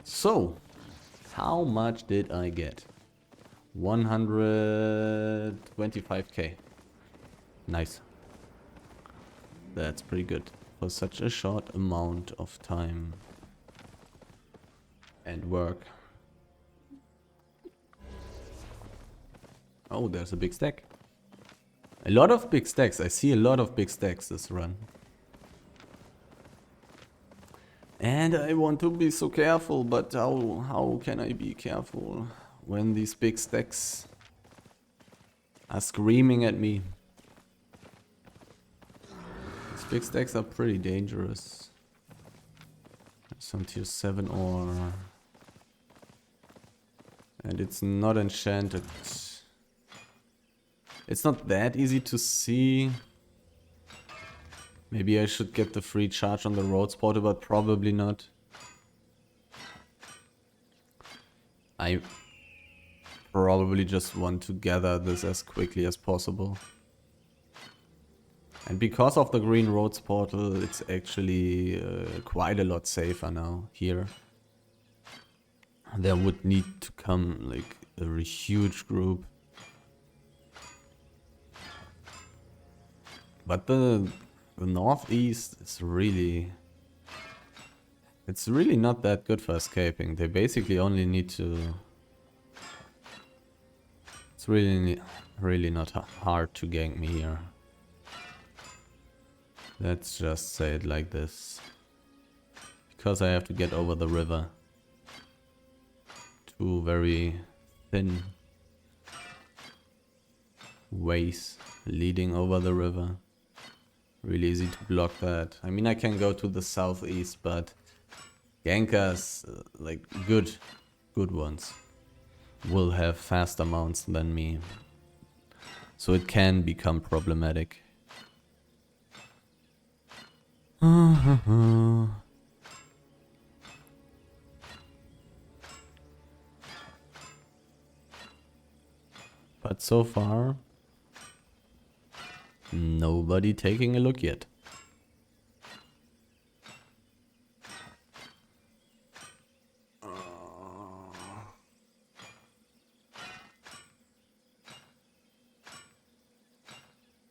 So, how much did I get? 125k. Nice. That's pretty good. for such a short amount of time and work. Oh, there's a big stack. A lot of big stacks. I see a lot of big stacks this run. And I want to be so careful, but how can I be careful when these big stacks are screaming at me? These big stacks are pretty dangerous. Some tier 7 ore. And it's not enchanted. It's not that easy to see. Maybe I should get the free charge on the road spotter, but probably not. I probably just want to gather this as quickly as possible. And because of the green roads portal, it's actually quite a lot safer now here. There would need to come like a huge group. But the northeast is really... It's really not that good for escaping. They basically only need to... It's really not hard to gank me here. Let's just say it like this. Because I have to get over the river. Two very thin ways leading over the river. Really easy to block that. I mean, I can go to the southeast, but gankers, like good ones, will have faster mounts than me. So it can become problematic. But so far, nobody taking a look yet.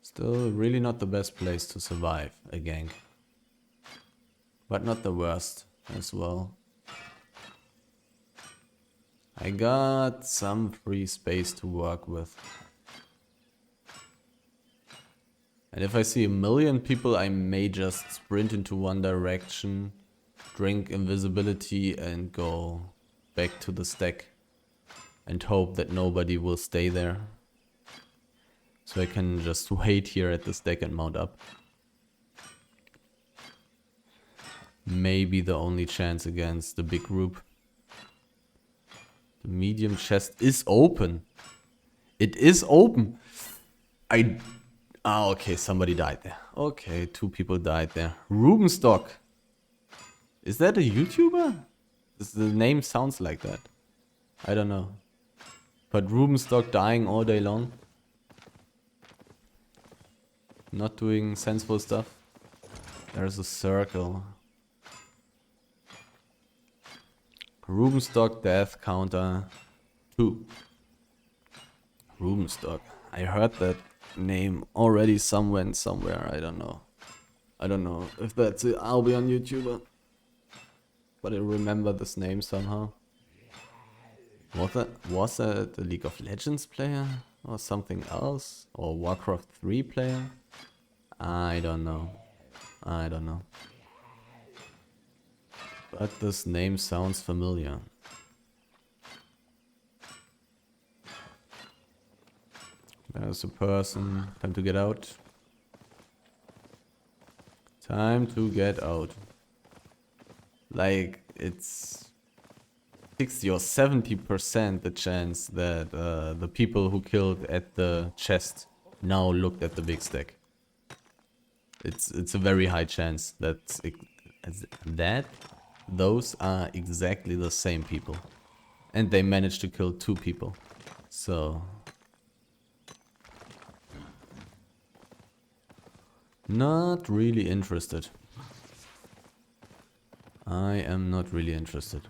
Still really not the best place to survive a gank. But not the worst as well. I got some free space to work with. And if I see a million people, I may just sprint into one direction, drink invisibility and go back to the stack. And hope that nobody will stay there. So I can just wait here at the stack and mount up. Maybe the only chance against the big group. The medium chest is open. It is open. Okay, somebody died there. Okay, 2 people died there. Rubenstock. Is that a YouTuber? The name sounds like that. I don't know. But Rubenstock dying all day long. Not doing sensible stuff. There's a circle. Rubenstock death counter 2. Rubenstock. I heard that name already somewhere. I don't know. I don't know if that's an Albion YouTuber. But I remember this name somehow. Was that a League of Legends player? Or something else? Or Warcraft 3 player? I don't know. I don't know. But this name sounds familiar. There's a person. Time to get out. Time to get out. Like, it's 60 or 70% the chance that the people who killed at the chest now looked at the big stack. It's a very high chance that those are exactly the same people. And they managed to kill 2 people. So... not really interested. I am not really interested.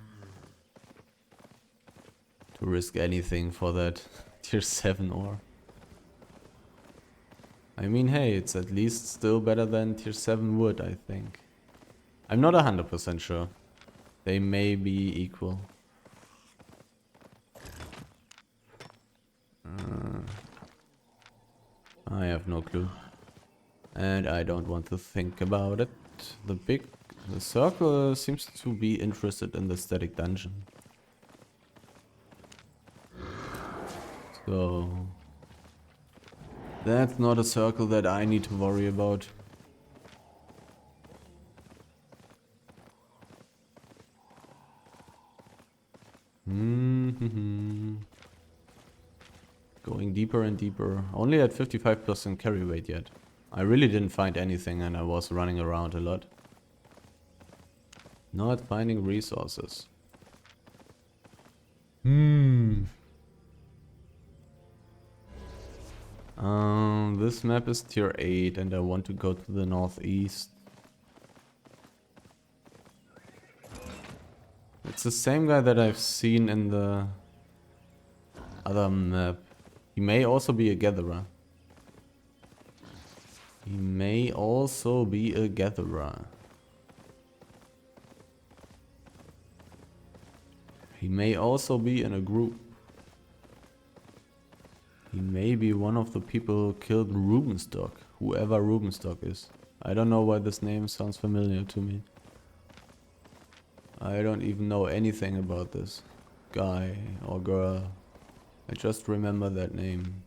To risk anything for that tier 7 ore. I mean, hey, it's at least still better than tier 7 wood, I think. I'm not 100% sure. They may be equal. I have no clue. And I don't want to think about it. The circle seems to be interested in the static dungeon. So that's not a circle that I need to worry about. Going deeper and deeper. Only at 55% carry weight yet. I really didn't find anything and I was running around a lot. Not finding resources. This map is tier 8 and I want to go to the northeast. It's the same guy that I've seen in the other map. He may also be a gatherer. He may also be a gatherer. He may also be in a group. He may be one of the people who killed Rubenstock, whoever Rubenstock is. I don't know why this name sounds familiar to me. I don't even know anything about this guy or girl. I just remember that name.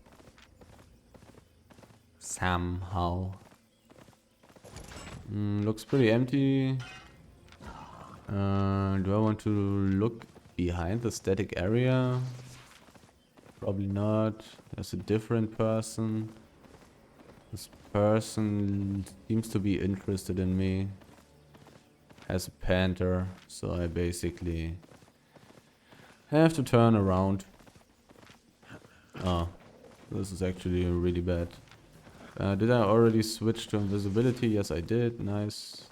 Somehow. Looks pretty empty. Do I want to look behind the static area? Probably not. There's a different person. This person seems to be interested in me. Has a panther, so I basically have to turn around. Oh, this is actually really bad. Did I already switch to invisibility? Yes, I did. Nice.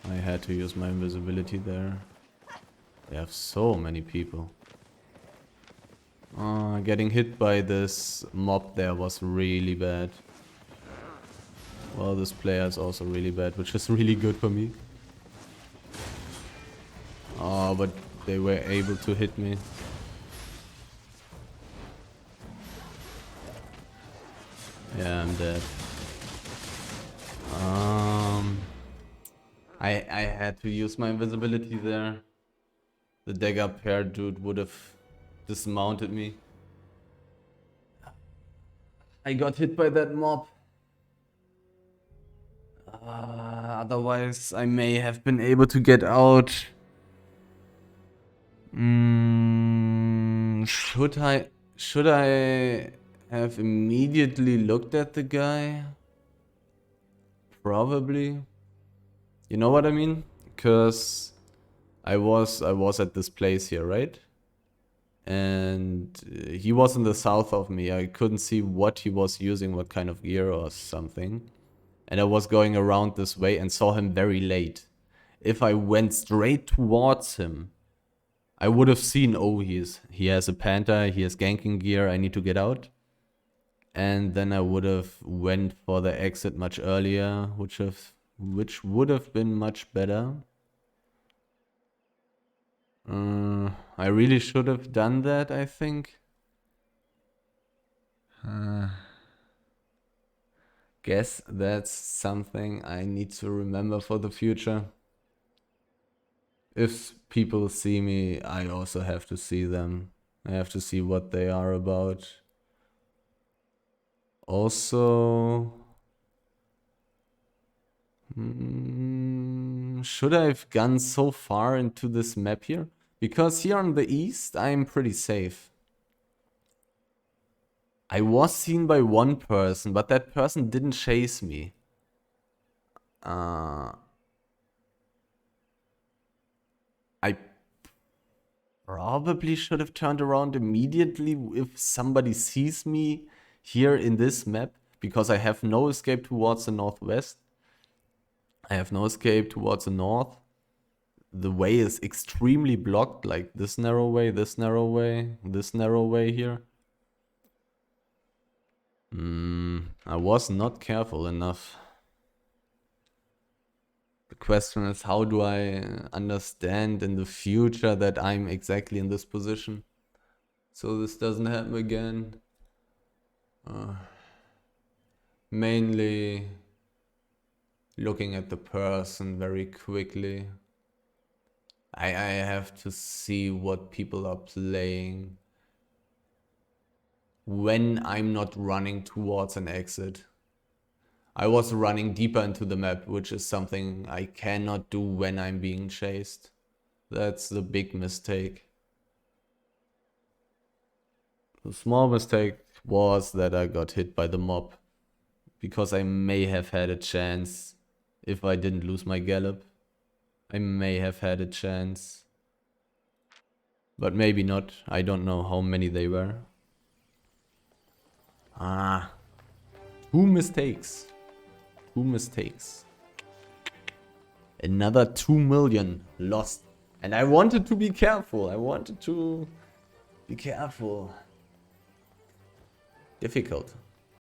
I had to use my invisibility there. They have so many people. Getting hit by this mob there was really bad. Well, this player is also really bad, which is really good for me. Oh, but they were able to hit me. Yeah, I'm dead. I had to use my invisibility there. The dagger pair dude would have dismounted me. I got hit by that mob. Otherwise, I may have been able to get out. Should I have immediately looked at the guy? Probably. You know what I mean? Because I was at this place here, right? And he was in the south of me. I couldn't see what he was using, what kind of gear or something. And I was going around this way and saw him very late. If I went straight towards him, I would have seen, oh, he has a panther, he has ganking gear, I need to get out. And then I would have went for the exit much earlier, which would have been much better. I really should have done that, I think. Guess that's something I need to remember for the future. If people see me, I also have to see them. I have to see what they are about. Also, should I have gone so far into this map here? Because here on the east, I'm pretty safe. I was seen by one person, but that person didn't chase me. I probably should have turned around immediately if somebody sees me here in this map, because I have no escape towards the northwest. I have no escape towards the north. the way is extremely blocked, like this narrow way, this narrow way, this narrow way here. I was not careful enough. The question is, how do I understand in the future that I'm exactly in this position? So this doesn't happen again. Mainly looking at the person very quickly. I have to see what people are playing when I'm not running towards an exit. I was running deeper into the map, which is something I cannot do when I'm being chased. That's the big mistake. The small mistake was that I got hit by the mob, because I may have had a chance if I didn't lose my gallop. I may have had a chance. But maybe not. I don't know how many they were. Ah. Two mistakes. Two mistakes. Another 2 million lost. And I wanted to be careful. I wanted to be careful. Difficult.